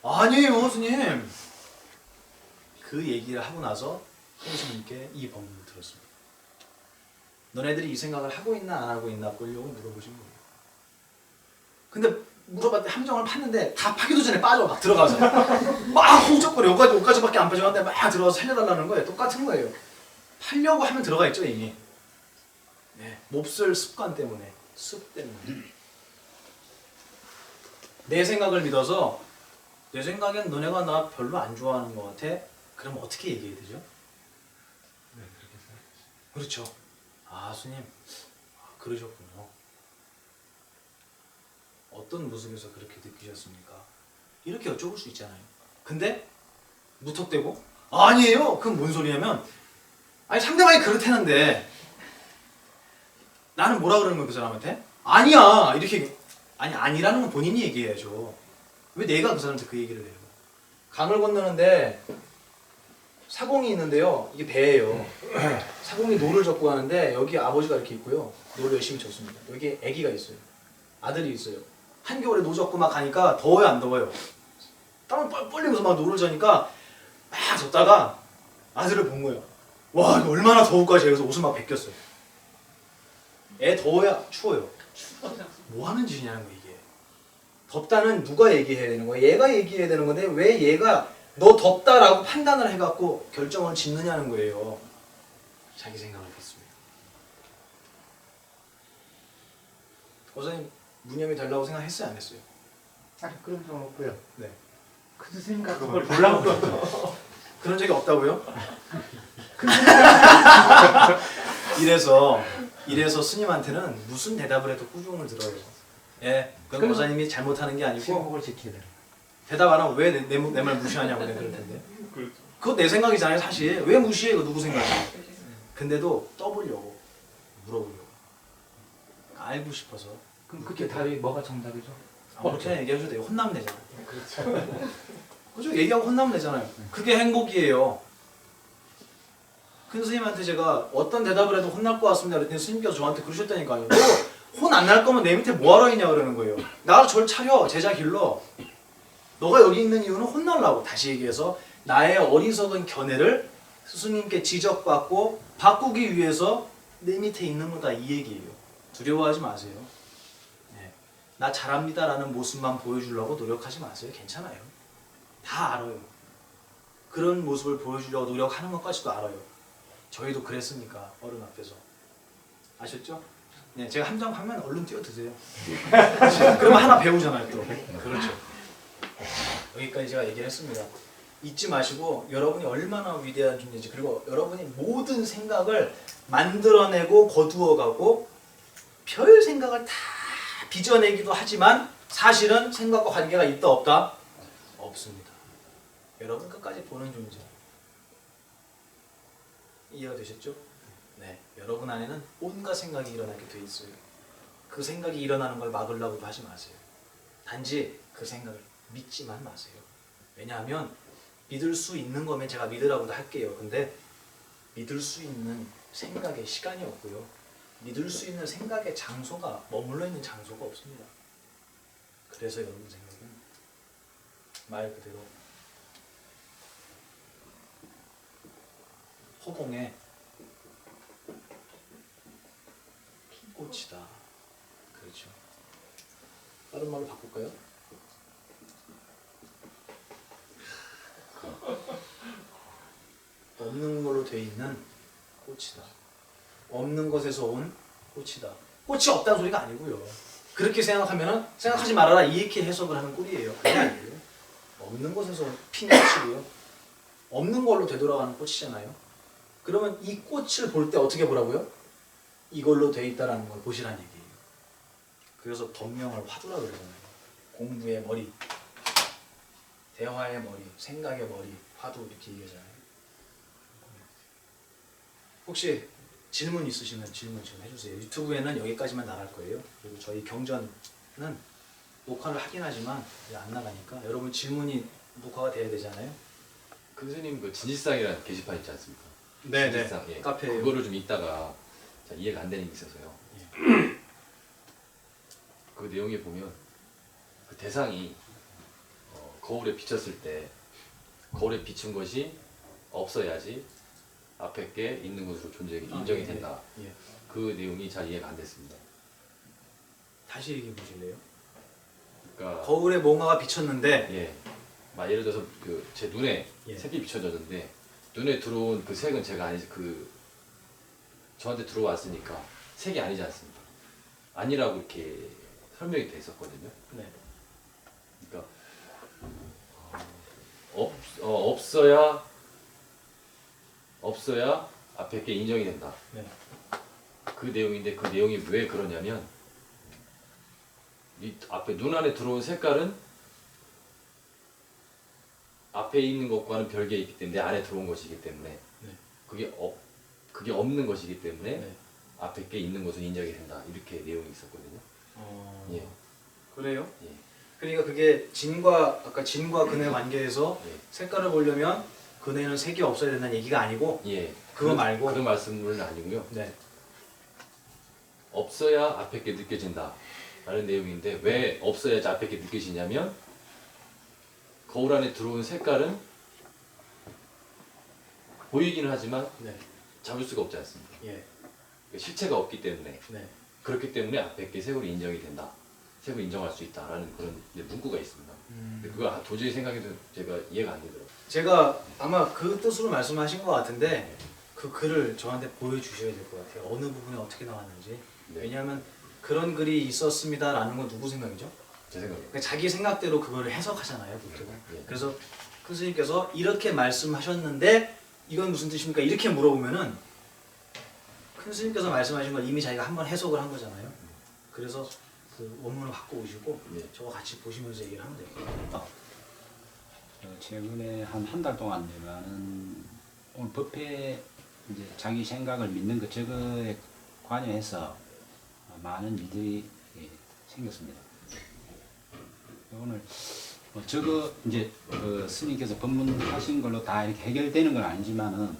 [SPEAKER 1] 아니에요 스님. 그 얘기를 하고 나서 스님께 이 법문을 들었습니다. 너네들이 이 생각을 하고 있나 안 하고 있나 보려고 물어보신 거예요. 근데 물어봤더니 함정을 팠는데 다 파기도 전에 빠져 막 들어가서 막 홈적거려 옷까지밖에 안 빠져가는데 막 들어가서 살려달라는 거예요. 똑같은 거예요. 팔려고 하면 들어가 있죠 이미. 네, 몹쓸 습관 때문에 습 때문에 내 생각을 믿어서 내 생각엔 너네가 나 별로 안 좋아하는 것 같아. 그럼 어떻게 얘기해야 되죠?
[SPEAKER 4] 네, 그렇게 생각해요.
[SPEAKER 1] 그렇죠. 아 스님 그러셨군요. 어떤 모습에서 그렇게 느끼셨습니까? 이렇게 여쭤볼 수 있잖아요. 근데 무턱대고 아니에요. 그건 뭔 소리냐면 아니 상대방이 그렇다는데 나는 뭐라 그러는 거야 그 사람한테? 아니야 이렇게 아니라는 건 본인이 얘기해야죠. 왜 내가 그 사람한테 그 얘기를 해요? 강을 건너는데 사공이 있는데요. 이게 배예요. 사공이 노를 젓고 가는데 여기 아버지가 이렇게 있고요. 노를 열심히 젓습니다. 여기 아기가 있어요. 아들이 있어요. 한겨울에 노 젓고 막 가니까 더워요 안 더워요? 땀을 뻘뻘 흘리면서 막 노를 젓니까 막 젓다가 아들을 본 거예요. 와 이거 얼마나 더울까 그래서 옷을 막 벗겼어요. 애 더워야 추워요. 뭐 하는 짓이냐는 거 이게. 덥다는 누가 얘기해야 되는 거야? 얘가 얘기해야 되는 건데 왜 얘가 너 덥다라고 판단을 해갖고 결정을 짓느냐는 거예요. 자기 생각을 했습니다. 고사님 무념이 달라고 생각했어요 안 했어요?
[SPEAKER 4] 아니 그런 적은 없고요.
[SPEAKER 1] 네.
[SPEAKER 4] 큰 스님과 그걸 보려고
[SPEAKER 1] 그런 적이 없다고요? 이래서 스님한테는 무슨 대답을 해도 꾸중을 들어요. 예, 그건 고사님이 잘못하는 게 아니고
[SPEAKER 4] 신곡을 지켜야 돼요.
[SPEAKER 1] 대답 안 하고 왜 내 말 무시하냐고 내가 그럴 텐데. 그거 내 생각이잖아요 사실. 왜 무시해? 이거 누구 생각이야? 근데도 떠보려고 물어보려고 알고 싶어서.
[SPEAKER 4] 그럼 그때 답이 뭐가 정답이죠?
[SPEAKER 1] 그렇게 얘기해줘도 돼요. 혼나면 되잖아요. 그죠? 얘기하고 혼나면 되잖아요. 그게 행복이에요. 큰 스님한테 제가 어떤 대답을 해도 혼날 것 같습니다. 그랬더니 스님께서 저한테 그러셨다니까요. 너 혼 안 날 거면 내 밑에 뭐하러 있냐 그러는 거예요. 나를 절 차려 제자 길러. 너가 여기 있는 이유는 혼날라고. 다시 얘기해서 나의 어리석은 견해를 스승님께 지적받고 바꾸기 위해서 내 밑에 있는 거다 이 얘기예요. 두려워하지 마세요. 네. 나 잘합니다 라는 모습만 보여주려고 노력하지 마세요. 괜찮아요. 다 알아요. 그런 모습을 보여주려고 노력하는 것까지도 알아요. 저희도 그랬으니까 어른 앞에서. 아셨죠? 네, 제가 함정하면 얼른 뛰어드세요. 그러면 하나 배우잖아요 또. 그렇죠. 여기까지 제가 얘기를 했습니다. 잊지 마시고 여러분이 얼마나 위대한 존재인지 그리고 여러분이 모든 생각을 만들어내고 거두어가고 별 생각을 다 빚어내기도 하지만 사실은 생각과 관계가 있다 없다? 없습니다. 여러분 끝까지 보는 존재. 이해가 되셨죠? 네, 여러분 안에는 온갖 생각이 일어나게 돼 있어요. 그 생각이 일어나는 걸 막으려고도 하지 마세요. 단지 그 생각을 믿지만 마세요. 왜냐하면 믿을 수 있는 거면 제가 믿으라고도 할게요. 근데 믿을 수 있는 생각에 시간이 없고요. 믿을 수 있는 생각의 장소가 머물러 있는 장소가 없습니다. 그래서 여러분 생각은 말 그대로 허공에 꽃이다. 그렇죠. 다른 말로 바꿀까요? 없는 걸로 돼 있는 꽃이다. 없는 것에서 온 꽃이다. 꽃이 없다는 소리가 아니고요. 그렇게 생각하면은 생각하지 말아라 이렇게 해석을 하는 꼴이에요. 그게 아니에요. 없는 것에서 핀 꽃이고요. 없는 걸로 되돌아가는 꽃이잖아요. 그러면 이 꽃을 볼 때 어떻게 보라고요? 이걸로 돼 있다라는 걸 보시라는 얘기예요. 그래서 법명을 화두라 그러잖아요. 공부의 머리, 대화의 머리, 생각의 머리, 화두 이렇게 얘기하잖아요. 혹시 질문 있으시면 질문 좀 해주세요. 유튜브에는 여기까지만 나갈 거예요. 그리고 저희 경전은 녹화를 하긴 하지만 이제 안 나가니까 여러분 질문이 녹화가 돼야 되잖아요.
[SPEAKER 2] 큰 스님 그 진실상이라는 게시판 있지 않습니까?
[SPEAKER 1] 네네.
[SPEAKER 2] 진실상, 예.
[SPEAKER 1] 카페에
[SPEAKER 2] 그거를 좀 읽다가 자, 이해가 안 되는 게 있어서요. 그 내용에 보면 그 대상이 거울에 비쳤을 때 거울에 비춘 것이 없어야지 앞에 게 있는 것으로 인정이
[SPEAKER 1] 예,
[SPEAKER 2] 된다.
[SPEAKER 1] 예.
[SPEAKER 2] 그 내용이 잘 이해가 안 됐습니다.
[SPEAKER 1] 다시 얘기해 보실래요?
[SPEAKER 2] 그러니까
[SPEAKER 1] 거울에 뭔가가 비쳤는데
[SPEAKER 2] 예, 막 예를 들어서 그 제 눈에
[SPEAKER 1] 예.
[SPEAKER 2] 색이 비춰졌는데 눈에 들어온 그 색은 제가 아니지 그 저한테 들어왔으니까 색이 아니지 않습니까? 아니라고 이렇게 설명이 돼 있었거든요.
[SPEAKER 1] 네.
[SPEAKER 2] 그러니까 없어야 앞에 게 인정이 된다.
[SPEAKER 1] 네.
[SPEAKER 2] 그 내용인데 그 내용이 왜 그러냐면 이 앞에 눈 안에 들어온 색깔은 앞에 있는 것과는 별개에 있기 때문에 내 안에 들어온 것이기 때문에
[SPEAKER 1] 네.
[SPEAKER 2] 그게 없는 것이기 때문에
[SPEAKER 1] 네.
[SPEAKER 2] 앞에 게 있는 것은 인정이 된다. 이렇게 내용이 있었거든요. 예.
[SPEAKER 1] 그래요?
[SPEAKER 2] 예.
[SPEAKER 1] 그러니까 그게 아까 진과 근의 관계에서
[SPEAKER 2] 예.
[SPEAKER 1] 색깔을 보려면 근에는 색이 없어야 된다는 얘기가 아니고
[SPEAKER 2] 예.
[SPEAKER 1] 그거 말고?
[SPEAKER 2] 그런 말씀은 아니고요.
[SPEAKER 1] 네.
[SPEAKER 2] 없어야 앞에 게 느껴진다. 라는 내용인데 왜 없어야지 앞에 게 느껴지냐면 거울 안에 들어온 색깔은 보이기는 하지만
[SPEAKER 1] 네.
[SPEAKER 2] 잡을 수가 없지 않습니까?
[SPEAKER 1] 예.
[SPEAKER 2] 실체가 없기 때문에
[SPEAKER 1] 네.
[SPEAKER 2] 그렇기 때문에 앞에 게 색으로 인정이 된다. 색을 인정할 수 있다라는 그런 이제 문구가 있습니다. 근데 그거 도저히 생각해도 제가 이해가 안 되더라고요.
[SPEAKER 1] 제가 아마 그 뜻으로 말씀하신 것 같은데 그 글을 저한테 보여주셔야 될 것 같아요. 어느 부분에 어떻게 나왔는지.
[SPEAKER 2] 네.
[SPEAKER 1] 왜냐하면 그런 글이 있었습니다라는 건 누구 생각이죠?
[SPEAKER 2] 제 생각에.
[SPEAKER 1] 그러니까 자기 생각대로 그거를 해석하잖아요, 보통.
[SPEAKER 2] 예.
[SPEAKER 1] 그래서 큰 스님께서 이렇게 말씀하셨는데 이건 무슨 뜻입니까? 이렇게 물어보면은 큰 스님께서 말씀하신 걸 이미 자기가 한번 해석을 한 거잖아요. 그래서 그 원문을 갖고 오시고
[SPEAKER 2] 예.
[SPEAKER 1] 저거 같이 보시면서 얘기를 하면 될 거예요.
[SPEAKER 5] 최근에 한 달 동안 되면은 오늘 법회 이제 자기 생각을 믿는 그 저거에 관여해서 많은 일들이 생겼습니다. 오늘 저거 이제 그 스님께서 법문하신 걸로 다 이렇게 해결되는 건 아니지만은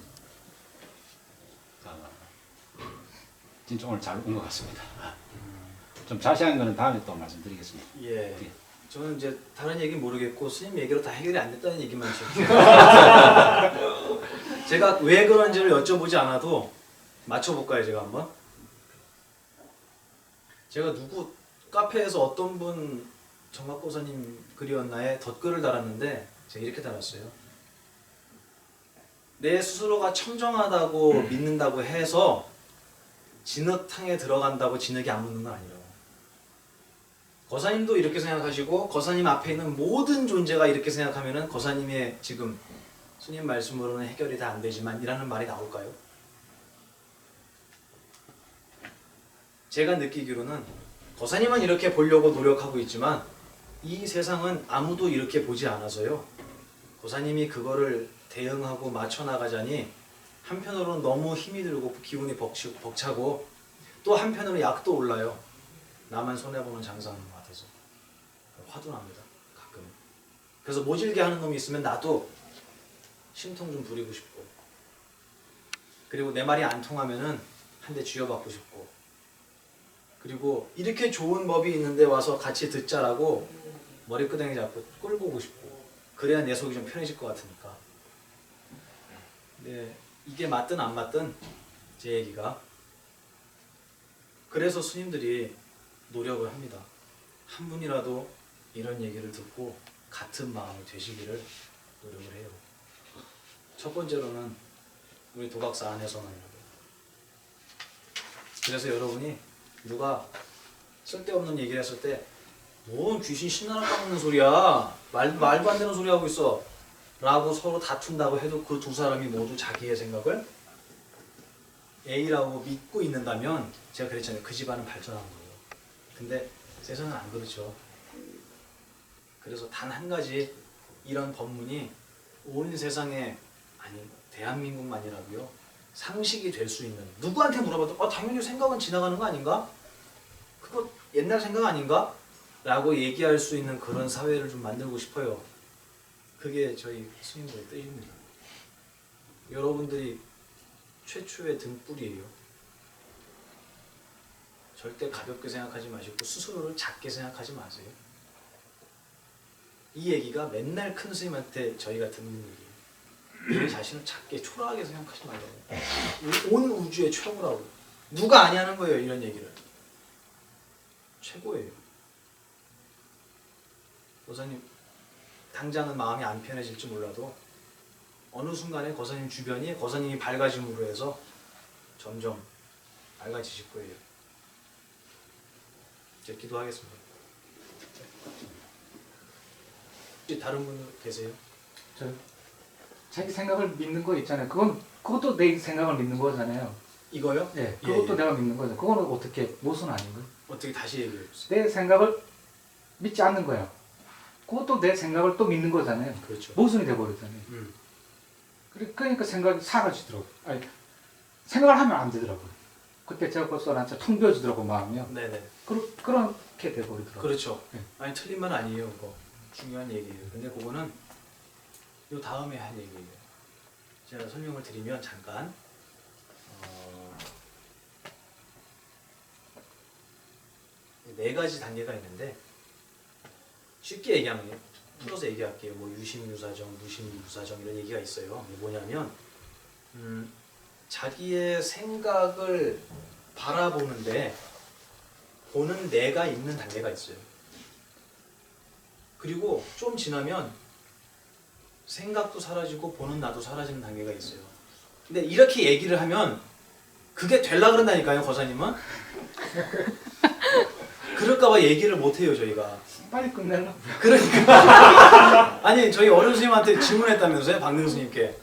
[SPEAKER 5] 진짜 오늘 잘 온 것 같습니다. 좀 자세한 거는 다음에 또 말씀드리겠습니다.
[SPEAKER 1] 예.
[SPEAKER 5] 예.
[SPEAKER 1] 저는 이제 다른 얘기 모르겠고 스님 얘기로 다 해결이 안 됐다는 얘기만 지금. 제가 왜 그런지를 여쭤보지 않아도 맞춰볼까요, 제가 한번? 제가 누구 카페에서 어떤 분 정각보사님 글이었나에 덧글을 달았는데 제가 이렇게 달았어요. 내 스스로가 청정하다고 믿는다고 해서 진흙탕에 들어간다고 진흙이 안 묻는 건 아니라고. 거사님도 이렇게 생각하시고 거사님 앞에 있는 모든 존재가 이렇게 생각하면은 거사님의 지금 스님 말씀으로는 해결이 다 안 되지만 이라는 말이 나올까요? 제가 느끼기로는 거사님은 이렇게 보려고 노력하고 있지만 이 세상은 아무도 이렇게 보지 않아서요. 거사님이 그거를 대응하고 맞춰나가자니 한편으로는 너무 힘이 들고 기운이 벅차고 또 한편으로 약도 올라요. 나만 손해보는 장사하는 것 같아서 화도 납니다. 가끔. 그래서 모질게 하는 놈이 있으면 나도 심통 좀 부리고 싶고 그리고 내 말이 안 통하면은 한 대 쥐어받고 싶고 그리고 이렇게 좋은 법이 있는데 와서 같이 듣자라고 머리끄댕이 잡고 꼴 보고 싶고 그래야 내 속이 좀 편해질 것 같으니까. 네, 이게 맞든 안 맞든 제 얘기가. 그래서 스님들이 노력을 합니다. 한 분이라도 이런 얘기를 듣고 같은 마음이 되시기를 노력을 해요. 첫 번째로는 우리 도각사 안에서만이라도. 그래서 여러분이 누가 쓸데없는 얘기를 했을 때 뭔 귀신 신나는 까먹는 소리야, 말도 안 되는 소리 하고 있어 라고 서로 다툰다고 해도 그 두 사람이 모두 자기의 생각을 A라고 믿고 있는다면, 제가 그랬잖아요, 그 집안은 발전한 거예요. 근데 세상은 안 그렇죠. 그래서 단 한 가지 이런 법문이 온 세상에, 아니 대한민국만이라도요, 상식이 될 수 있는, 누구한테 물어봐도 당연히 생각은 지나가는 거 아닌가? 그거 옛날 생각 아닌가? 라고 얘기할 수 있는 그런 사회를 좀 만들고 싶어요. 그게 저희 스님들의 뜻입니다. 여러분들이 최초의 등불이에요. 절대 가볍게 생각하지 마시고 스스로를 작게 생각하지 마세요. 이 얘기가 맨날 큰 스님한테 저희가 듣는 얘기예요. 내 자신을 작게 초라하게 생각하지 말라고. 온 우주의 최고라고. 누가 아니하는 거예요, 이런 얘기를. 최고예요. 거사님, 당장은 마음이 안 편해질지 몰라도 어느 순간에 거사님 주변이 거사님이 밝아짐으로 해서 점점 밝아지실 거예요. 이제 기도하겠습니다. 혹시 다른 분 계세요?
[SPEAKER 4] 저 자기 생각을 믿는 거 있잖아요. 그것도 내 생각을 믿는 거잖아요.
[SPEAKER 1] 이거요?
[SPEAKER 4] 예,
[SPEAKER 1] 예,
[SPEAKER 4] 그것도
[SPEAKER 1] 예.
[SPEAKER 4] 내가 믿는 거죠. 그거는 어떻게 모순 아닌가요?
[SPEAKER 1] 어떻게 다시 얘기해 주세요.
[SPEAKER 4] 내 생각을 믿지 않는 거예요. 그것도 내 생각을 또 믿는 거잖아요.
[SPEAKER 1] 그렇죠.
[SPEAKER 4] 모순이 돼버리잖아요. 그러니까 생각이 사라지더라고요. 아니, 생각을 하면 안 되더라고요. 그때 제가 벌써 나한테 텅 비어지더라고 마음이요.
[SPEAKER 1] 네네.
[SPEAKER 4] 그렇게 돼버리더라고요.
[SPEAKER 1] 그렇죠.
[SPEAKER 4] 네.
[SPEAKER 1] 아니 틀린 말 아니에요. 그거 중요한 얘기예요. 근데 그거는 요 다음에 할 얘기예요. 제가 설명을 드리면 잠깐 네 가지 단계가 있는데, 쉽게 얘기하면 풀어서 얘기할게요. 뭐 유심유사정, 무심유사정 이런 얘기가 있어요. 이게 뭐냐면 자기의 생각을 바라보는데 보는 내가 있는 단계가 있어요. 그리고 좀 지나면 생각도 사라지고 보는 나도 사라지는 단계가 있어요. 근데 이렇게 얘기를 하면 그게 될라 그런다니까요, 거사님은. 그럴까봐 얘기를 못해요, 저희가.
[SPEAKER 4] 빨리 끝내려고.
[SPEAKER 1] 그러니까 아니 저희 어른 스님한테 질문했다면서요, 박능 스님께.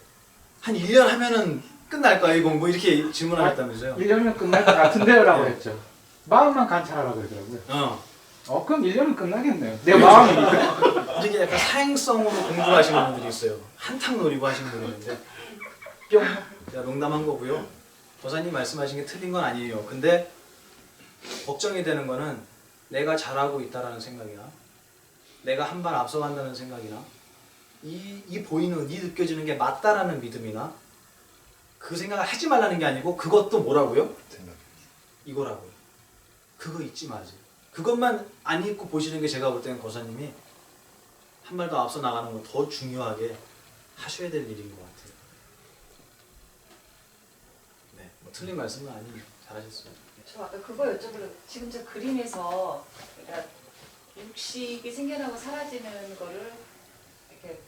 [SPEAKER 1] 한 1년 하면은 끝날까 이거 뭐 이렇게 질문하셨다면서요.
[SPEAKER 4] 1년이면 끝날 것 같은데요 라고
[SPEAKER 1] 네.
[SPEAKER 4] 했죠. 마음만 관찰하라고 그러더라고요.
[SPEAKER 1] 그럼
[SPEAKER 4] 1년은 끝나겠네요. 내 마음이니까.
[SPEAKER 1] 이렇게 약간 사행성으로 공부하시는 분들이 있어요. 한탕 노리고 하시는 분이 있는데 뿅! 제가 농담한 거고요. 도사님 말씀하신 게 틀린 건 아니에요. 근데 걱정이 되는 거는 내가 잘하고 있다라는 생각이나 내가 한 발 앞서간다는 생각이나 이 보이는, 이 느껴지는 게 맞다라는 믿음이나, 그 생각을 하지 말라는 게 아니고 그것도 뭐라고요? 이거라고요. 그거 잊지 마세요. 그것만 안 잊고 보시는 게 제가 볼 때는 거사님이 한 발 더 앞서 나가는 거 더 중요하게 하셔야 될 일인 것 같아요. 네, 뭐 틀린 말씀은 아니에요. 잘하셨어요.
[SPEAKER 3] 저 아까 그거 여쭤보려고. 지금 저 그림에서 그러니까 육식이 생겨나고 사라지는 거를 이렇게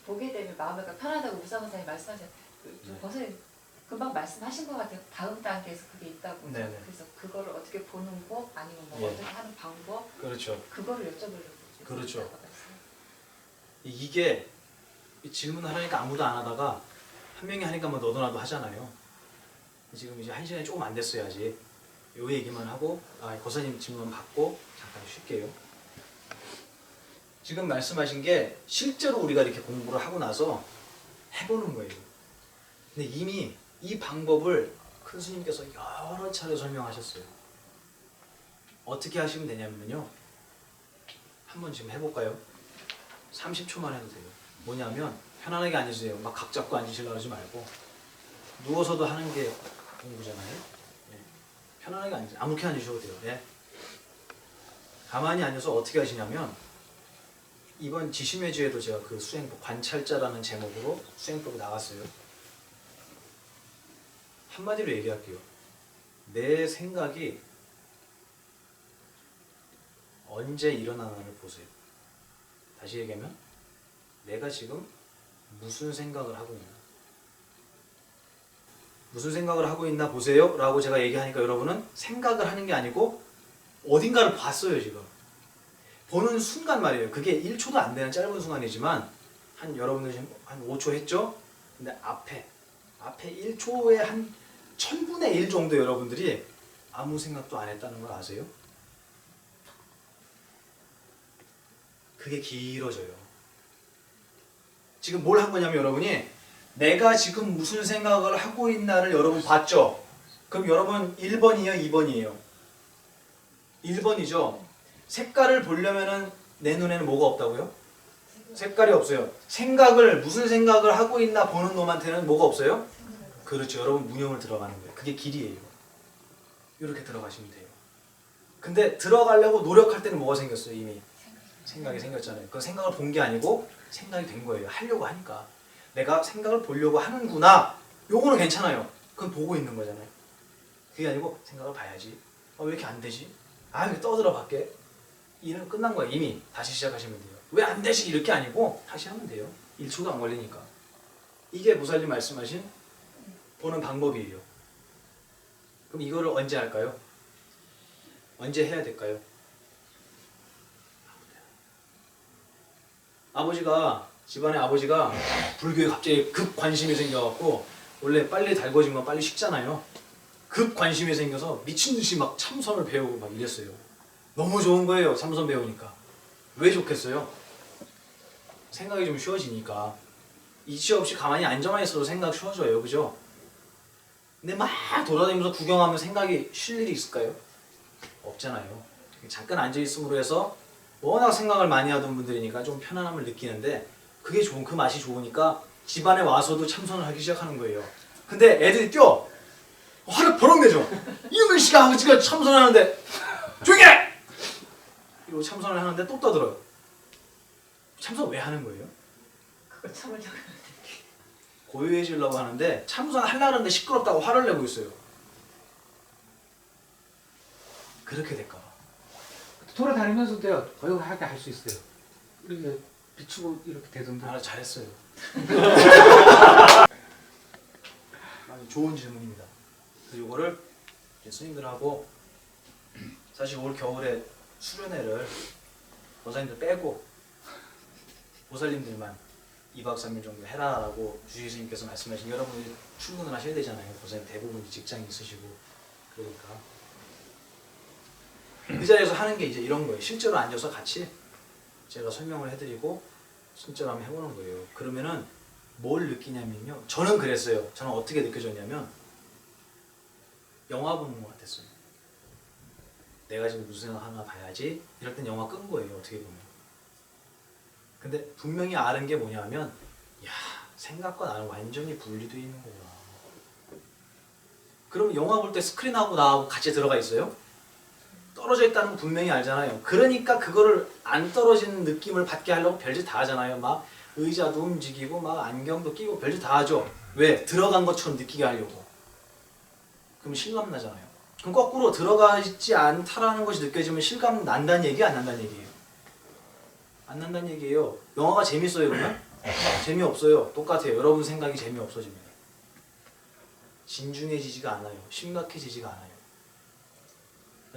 [SPEAKER 3] 보게 되면 마음이 편하다고 우사무사님 말씀하셨는데
[SPEAKER 1] 네.
[SPEAKER 3] 선생님 금방 말씀하신 것 같아요. 다음 단계에서 그게 있다고.
[SPEAKER 1] 네네.
[SPEAKER 3] 그래서 그거를 어떻게 보는 거 아니면 뭐
[SPEAKER 1] 예.
[SPEAKER 3] 어떻게 하는 방법
[SPEAKER 1] 그렇죠.
[SPEAKER 3] 그거를 여쭤보려고.
[SPEAKER 1] 그렇죠. 이게 이 질문을 하니까 아무도 안 하다가 한 명이 하니까 뭐 너도 나도 하잖아요. 지금 이제 1시간이 조금 안 됐어야지. 요 얘기만 하고 거사님 질문 받고 잠깐 쉴게요. 지금 말씀하신 게 실제로 우리가 이렇게 공부를 하고 나서 해보는 거예요. 근데 이미 이 방법을 큰 스님께서 여러 차례 설명하셨어요. 어떻게 하시면 되냐면요. 한번 지금 해볼까요? 30초만 해도 돼요. 뭐냐면 편안하게 앉으세요. 막 각 잡고 앉으시려고 하지 말고 누워서도 하는 게 공부잖아요. 네. 편안하게 앉으세요. 아무렇게 앉으셔도 돼요. 네. 가만히 앉아서 어떻게 하시냐면 이번 지심해주에도 제가 그 수행법 관찰자라는 제목으로 수행법이 나갔어요. 한마디로 얘기할게요. 내 생각이 언제 일어나나를 보세요. 다시 얘기하면 내가 지금 무슨 생각을 하고 있나. 무슨 생각을 하고 있나 보세요 라고 제가 얘기하니까 여러분은 생각을 하는 게 아니고 어딘가를 봤어요. 지금 보는 순간 말이에요. 그게 1초도 안 되는 짧은 순간이지만 한 여러분들 지금 한 5초 했죠? 근데 앞에 1초에 한 1000분의 1 정도 여러분들이 아무 생각도 안 했다는 걸 아세요? 그게 길어져요. 지금 뭘 한 거냐면 여러분이 내가 지금 무슨 생각을 하고 있나를 여러분 봤죠? 그럼 여러분 1번이에요? 2번이에요? 1번이죠? 색깔을 보려면은 내 눈에는 뭐가 없다고요? 색깔이 없어요. 무슨 생각을 하고 있나 보는 놈한테는 뭐가 없어요? 그렇죠. 여러분 무념을 들어가는 거예요. 그게 길이에요. 이렇게 들어가시면 돼요. 근데 들어가려고 노력할 때는 뭐가 생겼어요? 이미 생각이 생겼잖아요. 그 생각을 본 게 아니고 생각이 된 거예요. 하려고 하니까. 내가 생각을 보려고 하는구나. 요거는 괜찮아요. 그건 보고 있는 거잖아요. 그게 아니고 생각을 봐야지. 왜 이렇게 안 되지? 이렇게 떠들어 밖에. 일은 끝난 거예요. 이미. 다시 시작하시면 돼요. 왜 안 되지? 이렇게 아니고 다시 하면 돼요. 1초도 안 걸리니까. 이게 보살님 말씀하신 보는 방법이에요. 그럼 이거를 언제 할까요? 언제 해야 될까요? 집안에 아버지가 불교에 갑자기 급 관심이 생겨갖고 원래 빨리 달궈지면 빨리 식잖아요. 급 관심이 생겨서 미친 듯이 막 참선을 배우고 막 이랬어요. 너무 좋은 거예요. 참선 배우니까. 왜 좋겠어요? 생각이 좀 쉬워지니까. 이치 없이 가만히 앉아만 있어도 생각 쉬워져요. 그죠? 근데 막 돌아다니면서 구경하면 생각이 쉴 일이 있을까요? 없잖아요. 잠깐 앉아있음으로 해서 워낙 생각을 많이 하던 분들이니까 좀 편안함을 느끼는데 그게 그 맛이 좋으니까 집안에 와서도 참선을 하기 시작하는 거예요. 근데 애들이 화를 버럭 내죠. 이놈의 씨가 아버지가 참선하는데 조용히 해! 이러고 참선을 하는데 또 떠들어요. 참선 왜 하는 거예요?
[SPEAKER 3] 그거 참으려고 하는데.
[SPEAKER 1] 고요해지려고 하는데 참선하려고 하는데 시끄럽다고 화를 내고 있어요. 그렇게 될까 봐.
[SPEAKER 4] 돌아다니면서도 고요하게 할 수 있어요. 이렇게 비추고 이렇게 되던데.
[SPEAKER 1] 잘했어요. 아주 좋은 질문입니다. 그래서 이거를 스님들하고 사실 올 겨울에 수련회를 보살님들 빼고 보살님들만 2박 3일 정도 해라라고 주지 스님께서 말씀하신 여러분이 출근을 하셔야 되잖아요. 보살님 대부분 직장이 있으시고 그러니까 그 자리에서 하는 게 이제 이런 거예요. 실제로 앉아서 같이 제가 설명을 해드리고 실제로 한번 해보는 거예요. 그러면은 뭘 느끼냐면요. 저는 그랬어요. 저는 어떻게 느껴졌냐면 영화 보는 것 같았어요. 내가 지금 무슨 생각 하나 봐야지. 이럴 땐 영화 끈 거예요. 어떻게 보면. 근데 분명히 아는 게 뭐냐면 야 생각과 나는 완전히 분리되어 있는 거구나. 그럼 영화 볼 때 스크린하고 나하고 같이 들어가 있어요? 떨어져 있다는 건 분명히 알잖아요. 그러니까 그거를 안 떨어지는 느낌을 받게 하려고 별짓 다 하잖아요. 막 의자도 움직이고 막 안경도 끼고 별짓 다 하죠. 왜? 들어간 것처럼 느끼게 하려고. 그럼 실감 나잖아요. 그럼 거꾸로 들어가 있지 않다라는 것이 느껴지면 실감 난다는 얘기예요? 안 난다는 얘기예요? 안 난다는 얘기예요. 영화가 재밌어요 그러면? 재미없어요. 똑같아요. 여러분 생각이 재미없어집니다. 진중해지지가 않아요. 심각해지지가 않아요.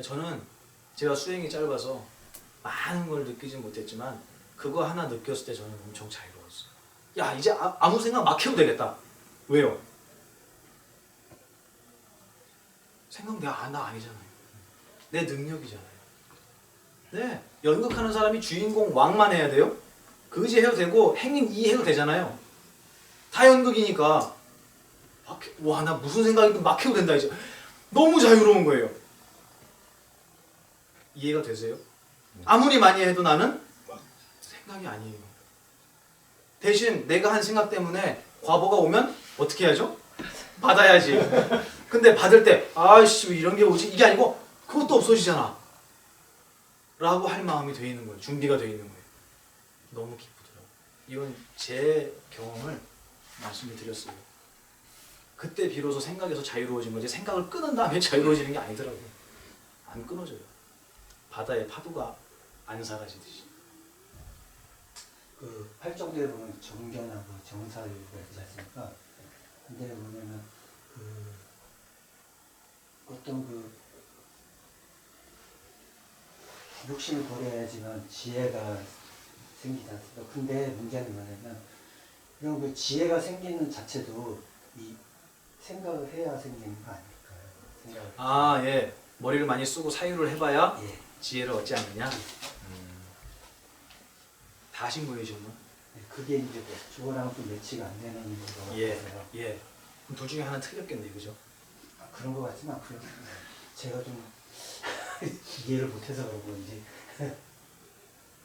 [SPEAKER 1] 저는 제가 수행이 짧아서 많은 걸 느끼진 못했지만 그거 하나 느꼈을 때 저는 엄청 자유로웠어요. 야 이제 아무 생각 막 해도 되겠다. 왜요? 생각 나 아니잖아요. 내 능력이잖아요. 네, 연극하는 사람이 주인공 왕만 해야 돼요? 그지 해도 되고 행인 이 해도 되잖아요. 다 연극이니까 와 나 무슨 생각이든 막 해도 된다 이제. 너무 자유로운 거예요. 이해가 되세요? 아무리 많이 해도 나는 생각이 아니에요. 대신 내가 한 생각 때문에 과보가 오면 어떻게 해야죠? 받아야지. 근데 받을 때 아이씨 왜 이런 게 오지? 이게 아니고 그것도 없어지잖아 라고 할 마음이 돼 있는 거예요. 준비가 돼 있는 거예요. 너무 기쁘더라고요. 이건 제 경험을 말씀을 드렸어요. 그때 비로소 생각에서 자유로워진 거지 생각을 끊은 다음에 자유로워지는 게 아니더라고요. 안 끊어져요. 바다의 파도가 안 사라지듯이.
[SPEAKER 6] 그 팔정도에 보면 정견하고 정사유가 있지 않습니까? 근데 보면은 그 어떤 그 욕심을 버려야지만 지혜가 생기지 않습니까? 근데 문제는 뭐냐면 이런 그 지혜가 생기는 자체도 이 생각을 해야 생기는 거 아닐까요? 생각을.
[SPEAKER 1] 아, 예. 머리를 많이 쓰고 사유를 해봐야
[SPEAKER 6] 예.
[SPEAKER 1] 지혜를 얻지 않느냐? 다 하신 거예요, 질문?
[SPEAKER 6] 네, 그게 이제 저거랑 또 매치가 안 되는 거 같아서요.
[SPEAKER 1] 예. 그럼 둘 중에 하나 틀렸겠네요, 그죠?
[SPEAKER 6] 아, 그런 거 같지는 않고요. 제가 좀 이해를 못해서 그런 건지.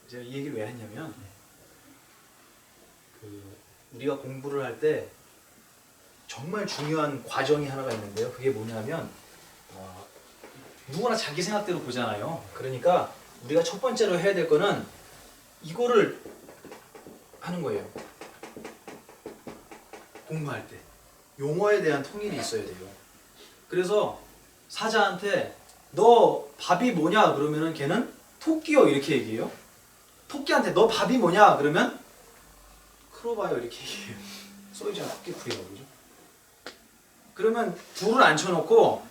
[SPEAKER 1] 제가 이 얘기를 왜 했냐면 그 우리가 공부를 할 때 정말 중요한 과정이 하나가 있는데요. 그게 뭐냐면 누구나 자기 생각대로 보잖아요. 그러니까 우리가 첫 번째로 해야 될 거는 이거를 하는 거예요. 공부할 때 용어에 대한 통일이 있어야 돼요. 그래서 사자한테 너 밥이 뭐냐 그러면은 걔는 토끼요 이렇게 얘기해요. 토끼한테 너 밥이 뭐냐 그러면 크로바요 이렇게 얘기해요. 써있잖아 토끼풀이라고 그러죠. 그러면 둘을 앉혀놓고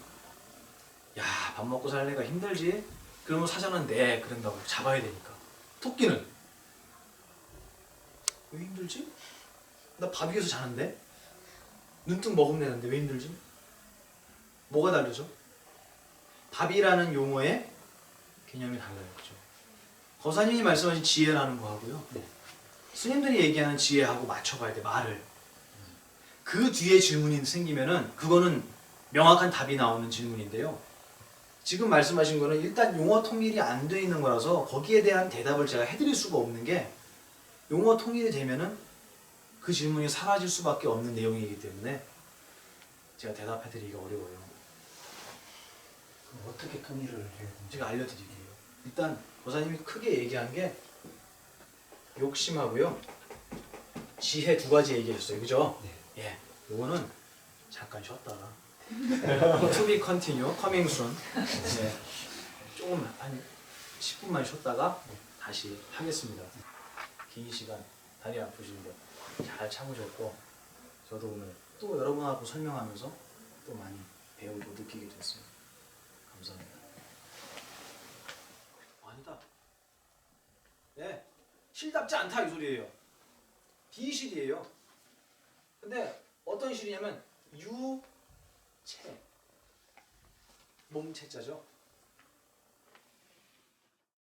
[SPEAKER 1] 야 밥 먹고 살래가 힘들지? 그러면 사자는 네 그런다고 잡아야 되니까. 토끼는 왜 힘들지? 나 밥 위에서 자는데? 눈뜬 먹으면 되는데 왜 힘들지? 뭐가 다르죠? 밥이라는 용어의 개념이 달라요. 그죠? 거사님이 말씀하신 지혜라는 거하고요. 스님들이 얘기하는 지혜하고 맞춰봐야 돼, 말을. 그 뒤에 질문이 생기면은 그거는 명확한 답이 나오는 질문인데요. 지금 말씀하신 거는 일단 용어 통일이 안 돼 있는 거라서 거기에 대한 대답을 제가 해드릴 수가 없는 게 용어 통일이 되면은 그 질문이 사라질 수밖에 없는 내용이기 때문에 제가 대답해드리기가 어려워요.
[SPEAKER 6] 그럼 어떻게 통일을 해야 되는지.
[SPEAKER 1] 제가 알려드릴게요. 일단 보사님이 크게 얘기한 게 욕심하고요 지혜 두 가지 얘기했어요. 그죠?
[SPEAKER 6] 네.
[SPEAKER 1] 예. 요거는 잠깐 쉬었다가 to be continue, coming soon. 네. 조금 한 10분만 쉬었다가 다시 하겠습니다. 긴 시간 다리 아프신데 잘 참으셨고 저도 오늘 또 여러분하고 설명하면서 또 많이 배우고 느끼게 됐어요. 감사합니다. 아니다. 네, 실답지 않다 이 소리예요. 비실이에요. 근데 어떤 실이냐면 유체, 몸체자죠.